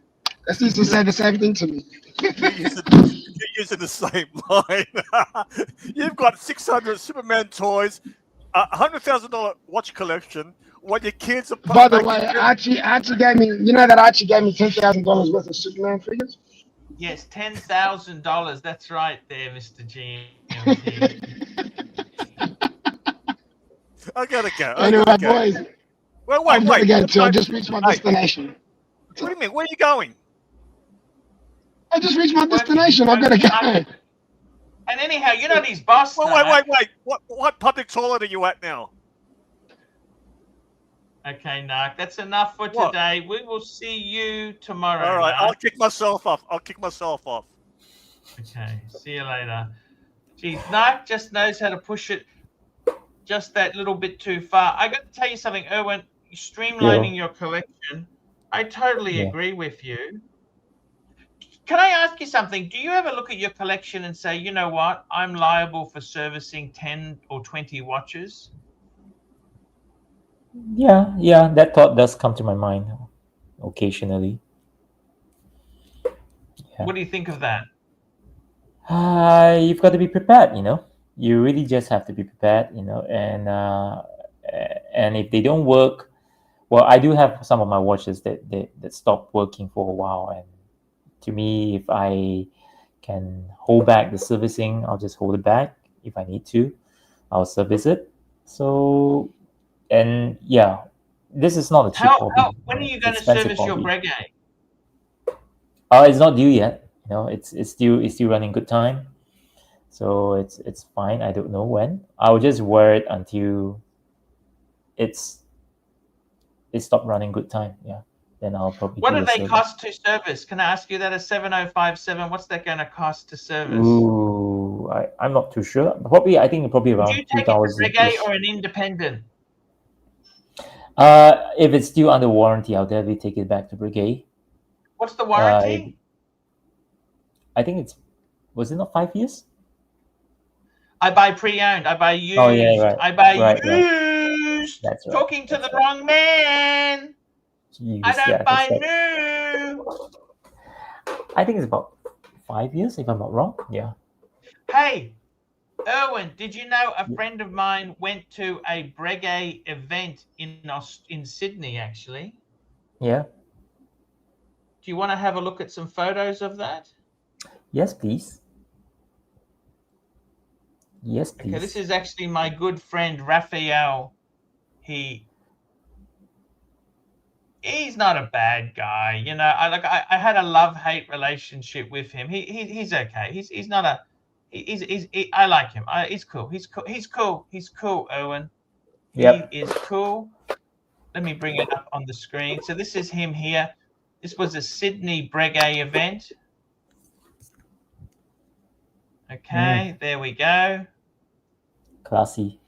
They used to say the same thing to me. You're using the same line. You've got 600 Superman toys, $100,000 watch collection. What your kids are. By the way, Archie gave me. You know that Archie gave me $10,000 worth of Superman figures. Yes, $10,000. That's right there, Mr. GMT. I gotta go. Anyway, boys, Well, I've got to wait. go too. I just reached my Hey. destination. What do you mean? Where are you going? I just reached my destination. I've got to go. And anyhow, you're not his boss. Well, Nark. wait. What public toilet are you at now? Okay, Narc, that's enough for What? today. We will see you tomorrow. All right, I'll Narc. kick myself off. Okay, see you later. Geez, Narc just knows how to push it just that little bit too far. I got to tell you something, Erwin. Streamlining your collection, I totally Yeah. agree with you. Can I ask you something? Do you ever look at your collection and say, you know what, I'm liable for servicing 10 or 20 watches? Yeah, that thought does come to my mind occasionally. Yeah. What do you think of that? You've got to be prepared, You really just have to be prepared, and if they don't work, well, I do have some of my watches that stopped working for a while, and to me, if I can hold back the servicing, I'll just hold it back. If I need to, I'll service it. So, and yeah, this is not a cheap hobby. When are you It's going to expensive service your hobby. Breguet? It's not due yet. It's still running good time, so it's fine. I don't know when. I'll just wear it until it stopped running good time. Yeah, then I'll probably. What do do a they service. cost to service? Can I ask you that? A 7057. What's that going to cost to service? Ooh, I'm not too sure. I think probably Would around you take it to 2,000. Breguet or an independent? If it's still under warranty, I'll definitely take it back to Brigade. What's the warranty? I think was it not 5 years? I buy pre-owned. I buy used. Oh yeah, right. I buy Right. used. That's right. Talking to That's the right. wrong man. Jeez, I don't yeah, buy that's right. new. I think it's about 5 years, if I'm not wrong. Yeah. Hey, Erwin, did you know a friend of mine went to a Breguet event in Sydney, actually? Yeah. Do you want to have a look at some photos of that? Yes, please. Yes, please. Okay, this is actually my good friend Raphael. He's not a bad guy, I had a love-hate relationship with him. He's okay. He's not a I like him. He's cool. He's cool, Erwin. Yep. He is cool. Let me bring it up on the screen. So this is him here. This was a Sydney Breguet event. Okay, there we go. Classy.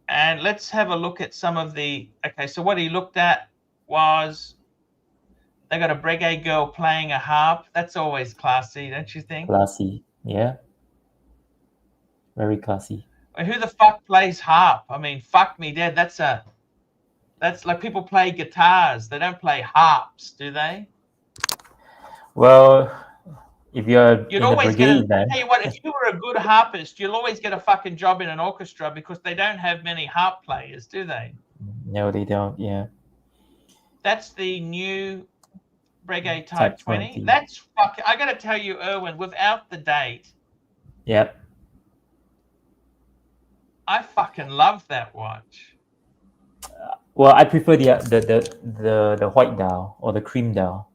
And let's have a look at some of the. Okay, so what he looked at was they got a Breguet girl playing a harp. That's always classy, don't you think? Classy. Yeah. Very classy. Well, who the fuck plays harp? I mean, fuck me dead. That's like people play guitars. They don't play harps, do they? Well, if you're You'd in always the Brigade, I'll tell you what, if you were a good harpist, you'll always get a fucking job in an orchestra because they don't have many harp players, do they? No, they don't. Yeah. That's the new Breguet Type 20. 20. That's fucking. I got to tell you, Erwin, without the date. Yep. I fucking love that watch. Well, I prefer the white dial or the cream dial.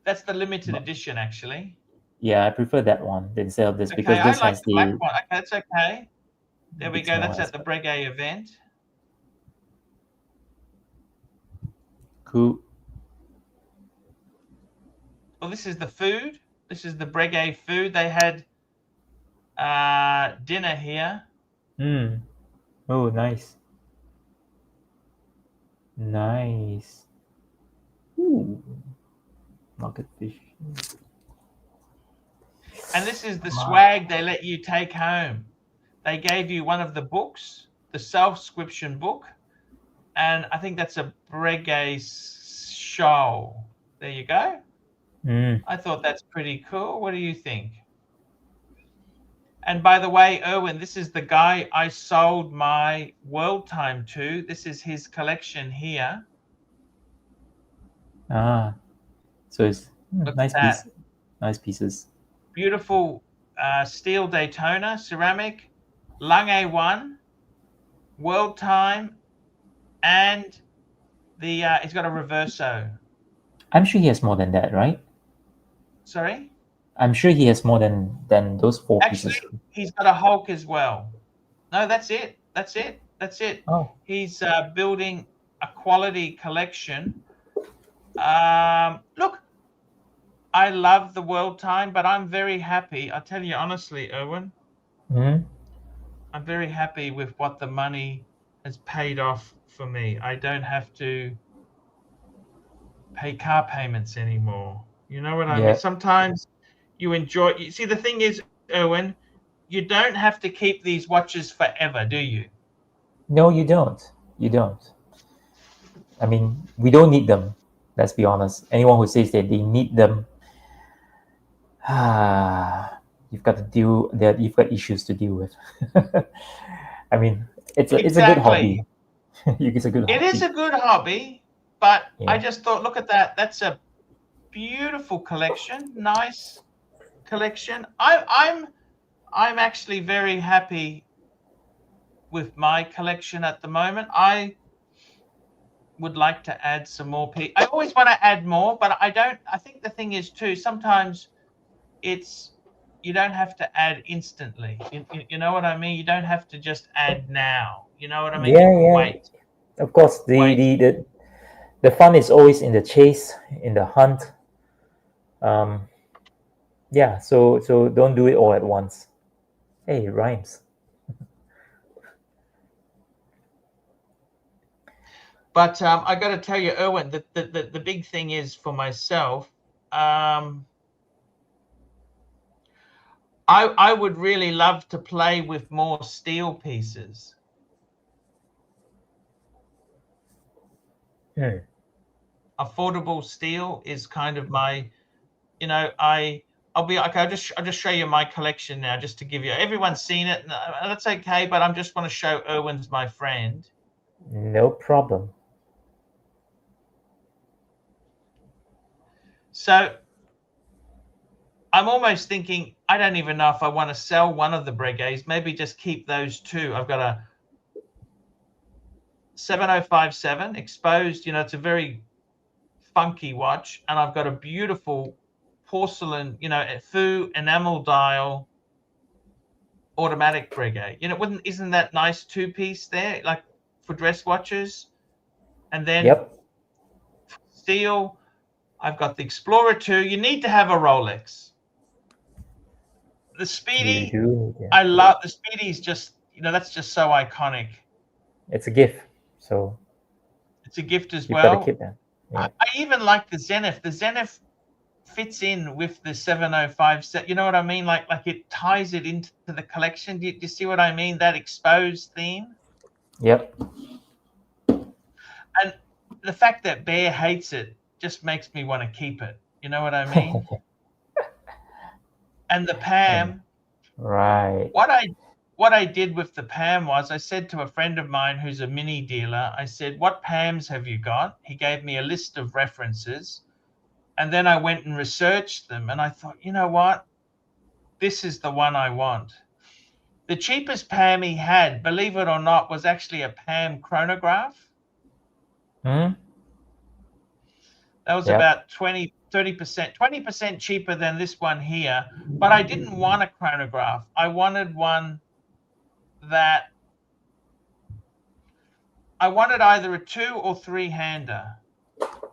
That's the limited edition, actually. Yeah, I prefer that one instead of this because Okay, this I like has the black one. Okay, that's okay. There we It's go. more That's at the aspect. Breguet event. Cool. Well, this is the food. This is the Breguet food. They had dinner here. Oh, nice. Nice. Ooh. Market fish. And this is the swag they let you take home. They gave you one of the books, the self-scription book, and I think that's a Breguet show. There you go. I thought that's pretty cool. What do you think? And by the way, Erwin, this is the guy I sold my World Time to. This is his collection here. So it's Look nice at that. piece. Nice pieces. Beautiful steel Daytona ceramic, Lung A1, World Time, and the it's got a reverso. I'm sure he has more than that, right? Sorry? I'm sure he has more than those four Actually, pieces. he's got a Hulk as well. No, that's it. That's That's it. Oh, He's building a quality collection. Look, I love the world time, but I'm very happy. I tell you honestly, Erwin, mhm. I'm very happy with what the money has paid off for me. I don't have to pay car payments anymore. You know what I mean? Yeah. Sometimes you enjoy. You see, the thing is, Erwin, you don't have to keep these watches forever, do you? No, you don't. You don't. I mean, we don't need them. Let's be honest. Anyone who says that they need them, you've got to deal that. You've got issues to deal with. I mean, it's a good hobby. It's a good It hobby. is a good hobby, but I Yeah. just thought, look at that. That's a beautiful collection. Nice collection. I'm actually very happy with my collection at the moment. I would like to add some more. I always want to add more, but I don't. I think the thing is too, sometimes you don't have to add instantly. You know what I mean? You don't have to just add now. You know what I mean? You Yeah, can yeah. wait. Of course, Wait. the fun is always in the chase, in the hunt. Yeah. So don't do it all at once. Hey, it rhymes. But I got to tell you, Erwin, the big thing is for myself. I would really love to play with more steel pieces. Affordable steel is kind of my, I'll be okay. I'll just show you my collection now, just to give you. Everyone's seen it, and that's okay. But I just want to show Erwin's my friend. No problem. So I'm almost thinking, I don't even know if I want to sell one of the Breguets. Maybe just keep those two. I've got a 7057 exposed. It's a very funky watch, and I've got a beautiful porcelain, faux enamel dial automatic Breguet. Isn't that nice two-piece there, like for dress watches? And then Yep. steel, I've got the Explorer 2. You need to have a Rolex. The Speedy, You do. Yeah. I love the Speedy. Is just, that's just so iconic. It's a gift, so It's a gift as you've got to well. keep that. Yeah. I even like the Zenith. The Zenith fits in with the 705 set. You know what I mean? Like it ties it into the collection. Do you see what I mean? That exposed theme. Yep. And the fact that Bear hates it just makes me want to keep it. You know what I mean? And the Pam. Right. What I did with the Pam was, I said to a friend of mine who's a mini dealer, I said, "What Pams have you got?" He gave me a list of references. And then I went and researched them, and I thought, you know what? This is the one I want. The cheapest Pam he had, believe it or not, was actually a Pam chronograph. Hmm? That was Yep. about 20% cheaper than this one here. But I didn't want a chronograph. I wanted one that I wanted either a 2 or 3-hander.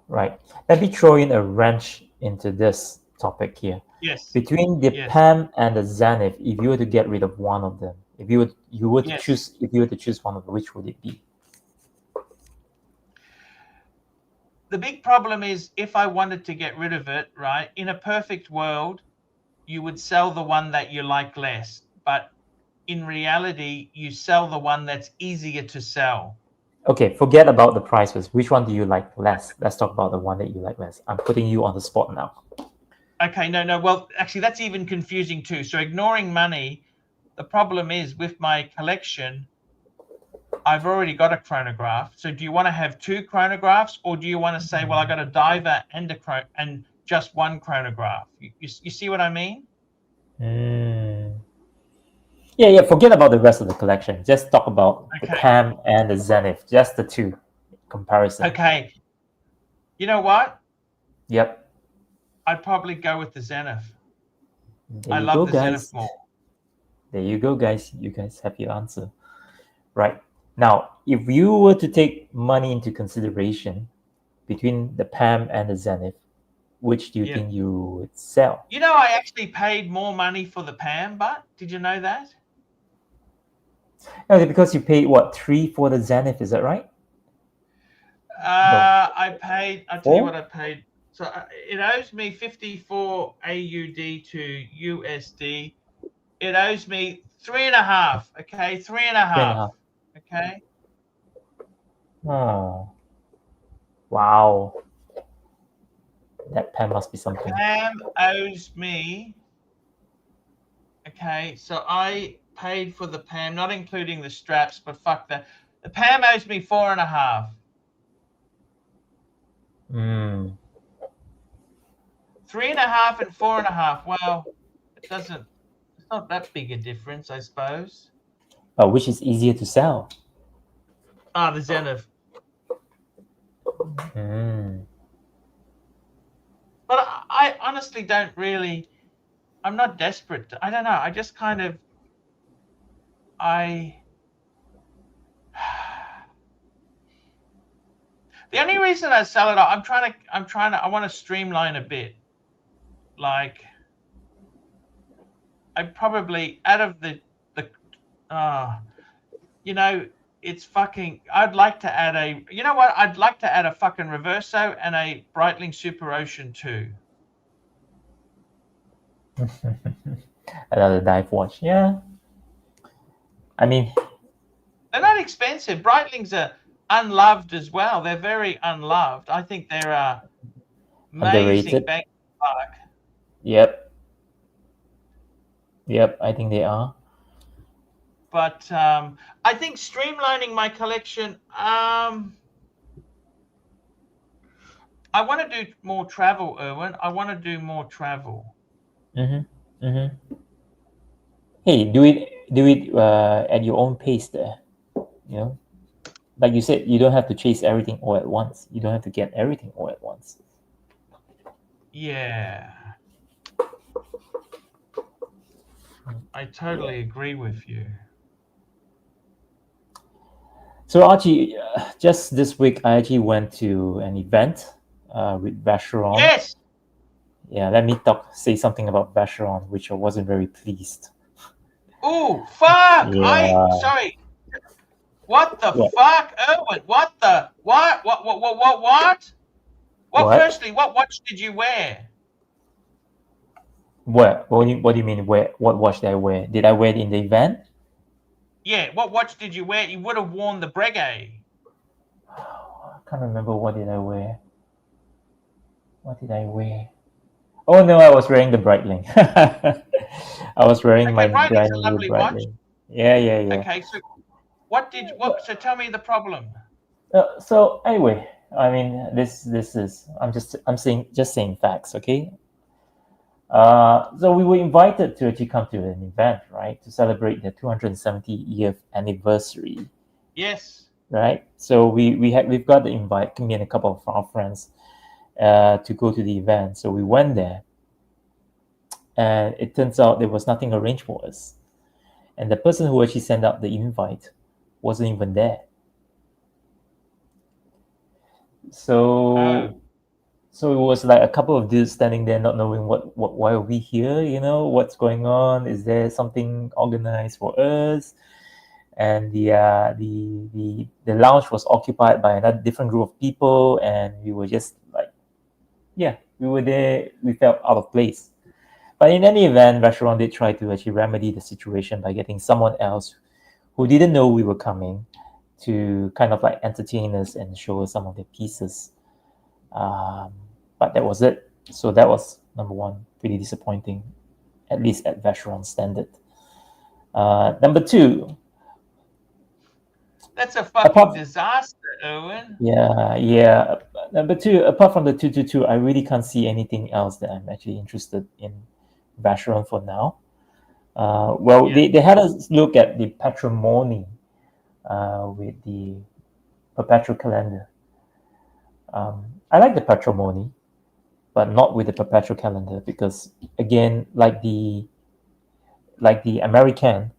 Right. Let me throw in a wrench into this topic here. Yes. Between the Yes. Pam and the Zenith, if you were to get rid of one of them, if you were to Yes. choose one of them, which would it be? The big problem is, if I wanted to get rid of it, right, in a perfect world, you would sell the one that you like less. But in reality, you sell the one that's easier to sell. Okay, forget about the price first. Which one do you like less? Let's talk about the one that you like less. I'm putting you on the spot now. Okay, no. Well, actually, that's even confusing too. So ignoring money, the problem is with my collection, I've already got a chronograph. So do you want to have 2 chronographs, or do you want to say, well, I got a diver and and just one chronograph? You see what I mean? Yeah. Forget about the rest of the collection. Just talk about the Okay. Pam and the Zenith. Just the two comparison. Okay. You know what? Yep. I'd probably go with the Zenith. There you love go, the guys. Zenith more. There you go, guys. You guys have your answer. Right. Now, if you were to take money into consideration between the PAM and the Zenith, which do you Yeah. think you would sell? You know, I actually paid more money for the PAM, but did you know that? No, because you paid what, 3 for the Zenith? Is that right? I paid. I'll tell you 4? what I paid. So it owes me 54 AUD to USD. It owes me 3.5. Okay, 3.5. 3.5. Okay. Oh, wow. That PAM must be something. PAM owes me. Okay, so I paid for the PAM, not including the straps, but fuck that. The PAM owes me 4.5. 3.5 and 4.5. Well, it doesn't. It's not that big a difference, I suppose. Which is easier to sell? The Zenith. But I honestly don't really. I'm not desperate. I don't know. I just kind of. The only reason I sell it, I want to streamline a bit. Like, I probably out of the you know, it's fucking. I'd like to add a. You know what? I'd like to add a fucking Reverso and a Breitling Super Ocean 2. Another dive watch, yeah. I mean, they're not expensive. Breitlings are unloved as well. They're very unloved. I think they're amazing underrated. bang for buck. Yep, I think they are. But I think streamlining my collection. I want to do more travel, Erwin. I want to do more travel. Hey, do it at your own pace there. You know, like you said, you don't have to chase everything all at once. You don't have to get everything all at once. Yeah. I totally agree with you. So Archie, just this week, I actually went to an event with Vacheron. Yes. Yeah, let me say something about Vacheron, which I wasn't very pleased. Oh, fuck! Yeah. Sorry. What the fuck, Erwin? What the what? Well, firstly, what watch did you wear? What do you mean? What watch did I wear? Did I wear it in the event? Yeah, what watch did you wear? You would have worn the Breguet. I can't remember. What did I wear? Oh no, I was wearing the Breitling. I was wearing my brand new Breitling. Yeah. Okay, so so tell me the problem. So anyway, I mean, this is I'm saying facts, okay? So we were invited to actually come to an event, right, to celebrate the 270th anniversary. Yes. Right. So we've got the invite, me and a couple of our friends, to go to the event. So we went there, and it turns out there was nothing arranged for us, and the person who actually sent out the invite wasn't even there. So it was like a couple of dudes standing there, not knowing why are we here? You know, what's going on? Is there something organized for us? And the lounge was occupied by another different group of people, and we were just like, yeah, we were there. We felt out of place. But in any event, Vacheron did try to actually remedy the situation by getting someone else who didn't know we were coming to kind of like entertain us and show us some of their pieces. But that was it. So that was number one, pretty disappointing, at least at Vacheron standard. Number two. That's a fucking disaster, Erwin. Yeah. Number two, apart from the 222, I really can't see anything else that I'm actually interested in Vacheron for now. They had us look at the Patrimony with the perpetual calendar. I like the Patrimony, but not with the perpetual calendar, because again, like the American,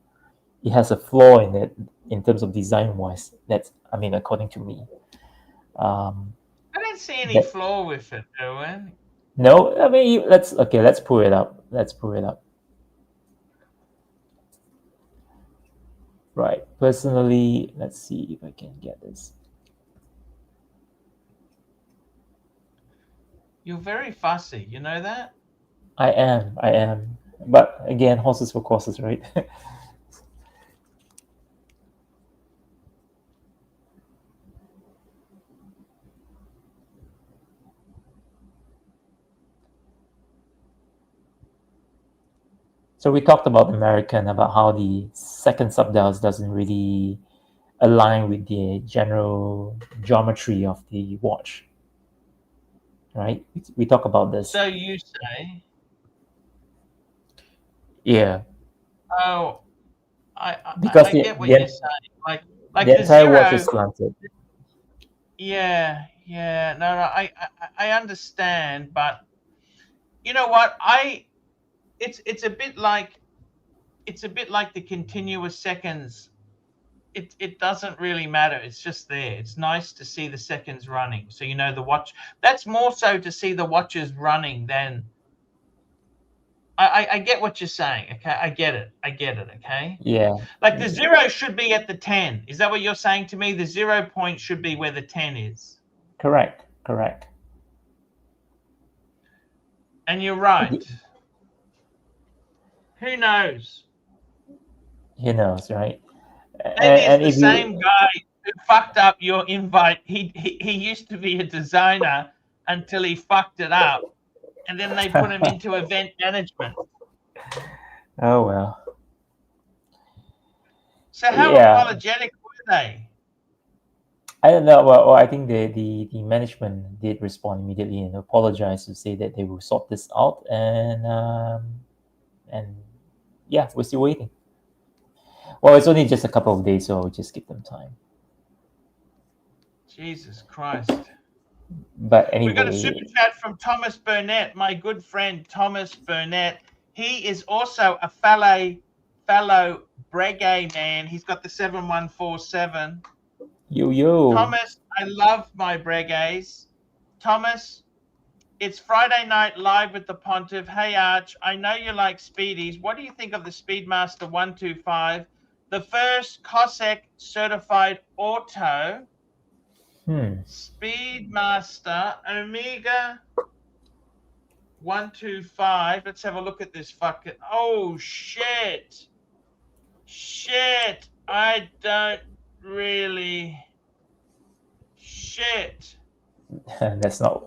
it has a flaw in it. in terms of design wise. That's, I mean, according to me. I don't see any That- flaw with it, Owen. No, I mean, let's pull it up. Let's pull it up. Right. Personally, let's see if I can get this. You're very fussy. You know that? I am. But again, horses for courses, right? So we talked about American, about how the second subdials doesn't really align with the general geometry of the watch, right? We talk about this. So you say. Yeah, Oh, because I get what you're saying. Like the the entire zero. watch is slanted. Yeah. No. I understand, but you know what? It's a bit like the continuous seconds. It doesn't really matter. It's just there. It's nice to see the seconds running. So you know the watch. That's more so to see the watches running than. I get what you're saying. Okay, I get it. Okay. Yeah, Like the 0 should be at the 10. Is that what you're saying to me? The 0 point should be where the 10 is. correct. And you're right. Who knows? He knows, right? Maybe And it's if the you, same guy who fucked up your invite. He used to be a designer until he fucked it up. And then they put him into event management. oh well. So how Yeah. apologetic were they? I don't know. Well, I think the management did respond immediately and apologize to say that they will sort this out, and yeah, we're still waiting. Well, it's only just a couple of days, so just give them time. Jesus Christ. But anyway, We got a super chat from Thomas Burnett, my good friend Thomas Burnett. He is also a fellow Breguet man. He's got the 7147. yo. Thomas, I love my Breguets. Thomas, it's Friday night live with the Pontiff. Hey Arch, I know you like Speedies. What do you think of the Speedmaster 125? The first Cossack certified auto. Speedmaster Omega 125. Let's have a look at this fucking. Oh shit! I don't really. Shit. That's not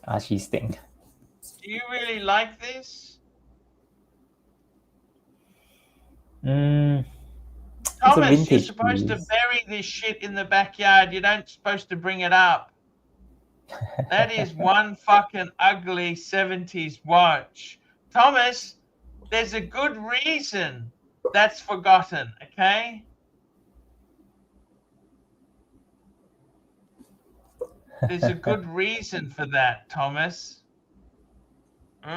Archie's thing. Do you really like this? Thomas, you're supposed to bury this shit in the backyard. You don't supposed to bring it up. That is one fucking ugly 70s watch. Thomas, there's a good reason that's forgotten, okay? There's a good reason for that, Thomas. Oh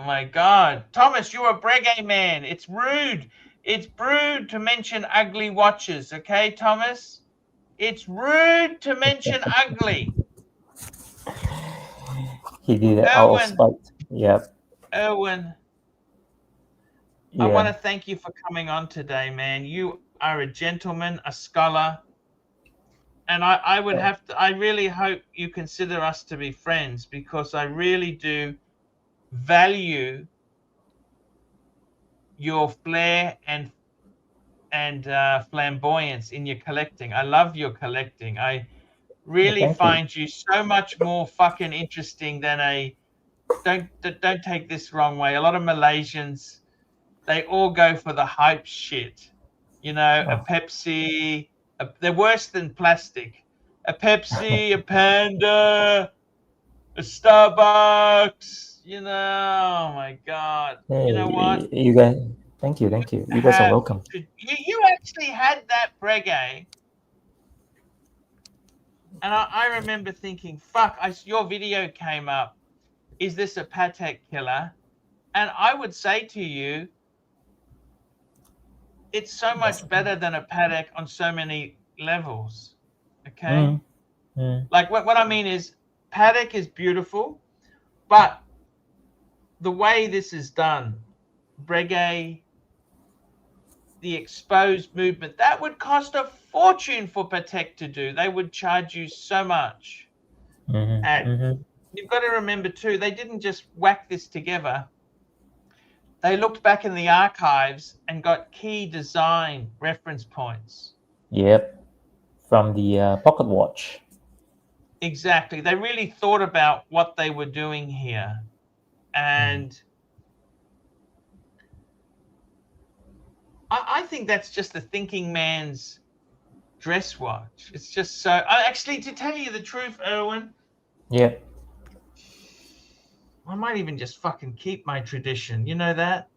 my God. Thomas, you're a Breguet man. It's rude. It's rude to mention ugly watches, okay, Thomas? It's rude to mention ugly. He did it out of spite. Yep. Erwin, I want to thank you for coming on today, man. You are a gentleman, a scholar. And I would have to, I really hope you consider us to be friends, because I really do value your flair and flamboyance in your collecting. I love your collecting. I really find you so much more fucking interesting than a, don't take this wrong way. A lot of Malaysians, they all go for the hype shit. You know, a Pepsi, they're worse than plastic. A Pepsi, a Panda, a Starbucks, you know, oh my God. Hey, you know what? You guys, thank you. You guys are welcome. You actually had that Breguet. And I remember thinking, fuck, your video came up. Is this a Patek killer? And I would say to you, it's so much better than a Patek on so many levels. Okay. Mm, mm, Like what I mean is Patek is beautiful, but the way this is done, Breguet, the exposed movement, that would cost a fortune for Patek to do. They would charge you so much. mhm, And mhm. you've got to remember too, they didn't just whack this together. They looked back in the archives and got key design reference points. Yep. From the pocket watch. Exactly. They really thought about what they were doing here. And I think that's just the thinking man's dress watch. It's just so... Actually, to tell you the truth, Erwin, Yep. I might even just fucking keep my tradition. You know that?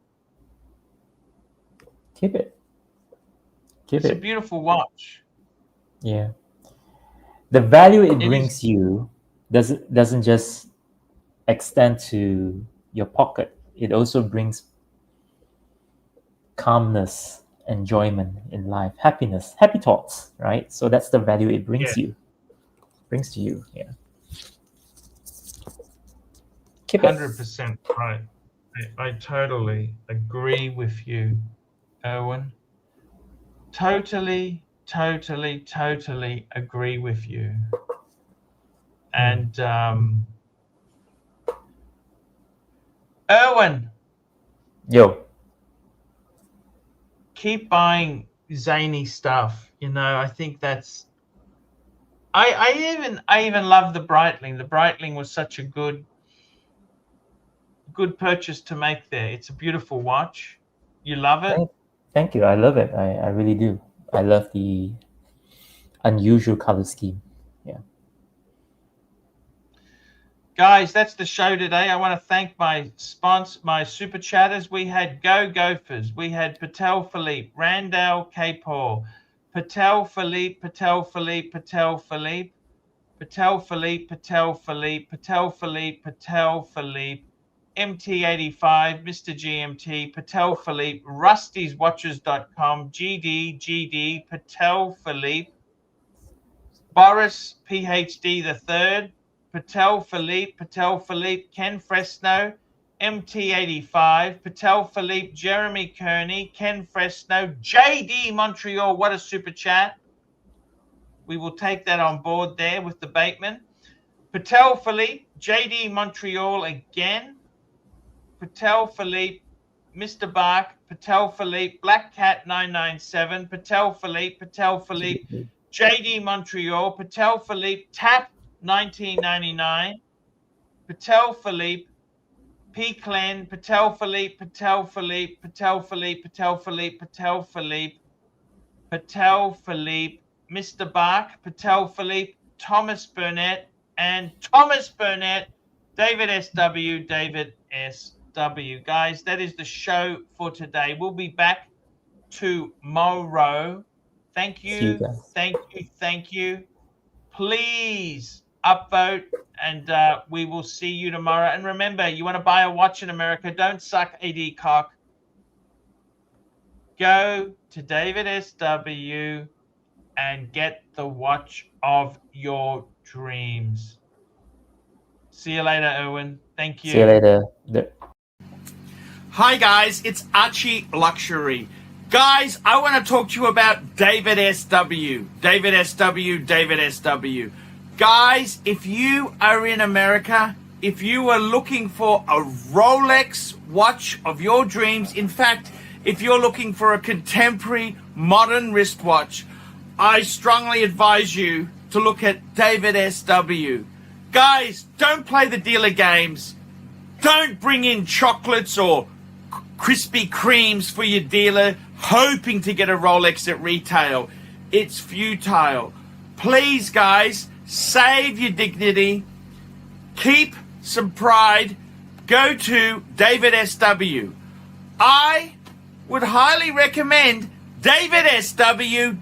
Keep it. Keep It's a it. beautiful watch. Yeah. The value it It brings you doesn't just extend to your pocket. It also brings calmness, enjoyment in life, happiness, happy thoughts, right? So that's the value it brings Yeah. you. Brings to you. Yeah. Keep it. 100% right. I totally agree with you, Erwin. Totally agree with you. And Erwin, Yo. keep buying zany stuff. You know, I think that's... I even love the Breitling. The Breitling was such a good purchase to make there. It's a beautiful watch. You love it? Thank you. I love it. I really do. I love the unusual color scheme. Yeah. Guys, that's the show today. I want to thank my super chatters. We had Go Gophers. We had Patel Philippe, Randall K. Paul, Patel Philippe, Patel Philippe, Patel Philippe, Patel Philippe, Patel Philippe, Patel Philippe, Patel Philippe, MT85, Mr. GMT, Patel Philippe, Rusty'sWatches.com, GD, Patel Philippe, Boris, PhD the third, Patel Philippe, Ken Fresno, MT85, Patel Philippe, Jeremy Kearney, Ken Fresno, JD Montreal, what a super chat. We will take that on board there with the Bateman. Patel Philippe, JD Montreal again, Patel Philippe, Mr. Bark, Patel Philippe, Black Cat 997, Patel Philippe, JD Montreal, Patel Philippe, Tap 1999, Patel Philippe, P. Clen, Patel Philippe, Patel Philippe, Patel Philippe, Patel Philippe, Patel Philippe, Patel Philippe, Mr. Bark, Patel Philippe, Thomas Burnett, and Thomas Burnett, David SW, David SW. Guys, that is the show for today. We'll be back tomorrow. Thank See you you, guys. thank you. Please upvote, and we will see you tomorrow. And remember, you want to buy a watch in America, don't suck AD cock. Go to David SW and get the watch of your dreams. See you later, Erwin. Thank you. See you later. Hi, guys. It's ArchieLuxury. Guys, I want to talk to you about David SW. David SW. Guys, if you are in America, if you are looking for a Rolex watch of your dreams, in fact, if you're looking for a contemporary modern wristwatch, I strongly advise you to look at David SW. Guys, don't play the dealer games. Don't bring in chocolates or Krispy Kremes for your dealer hoping to get a Rolex at retail. It's futile. Please, guys, save your dignity. Keep some pride. Go to David SW. I would highly recommend David SW.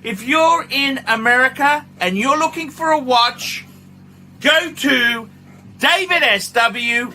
If you're in America and you're looking for a watch, go to David SW.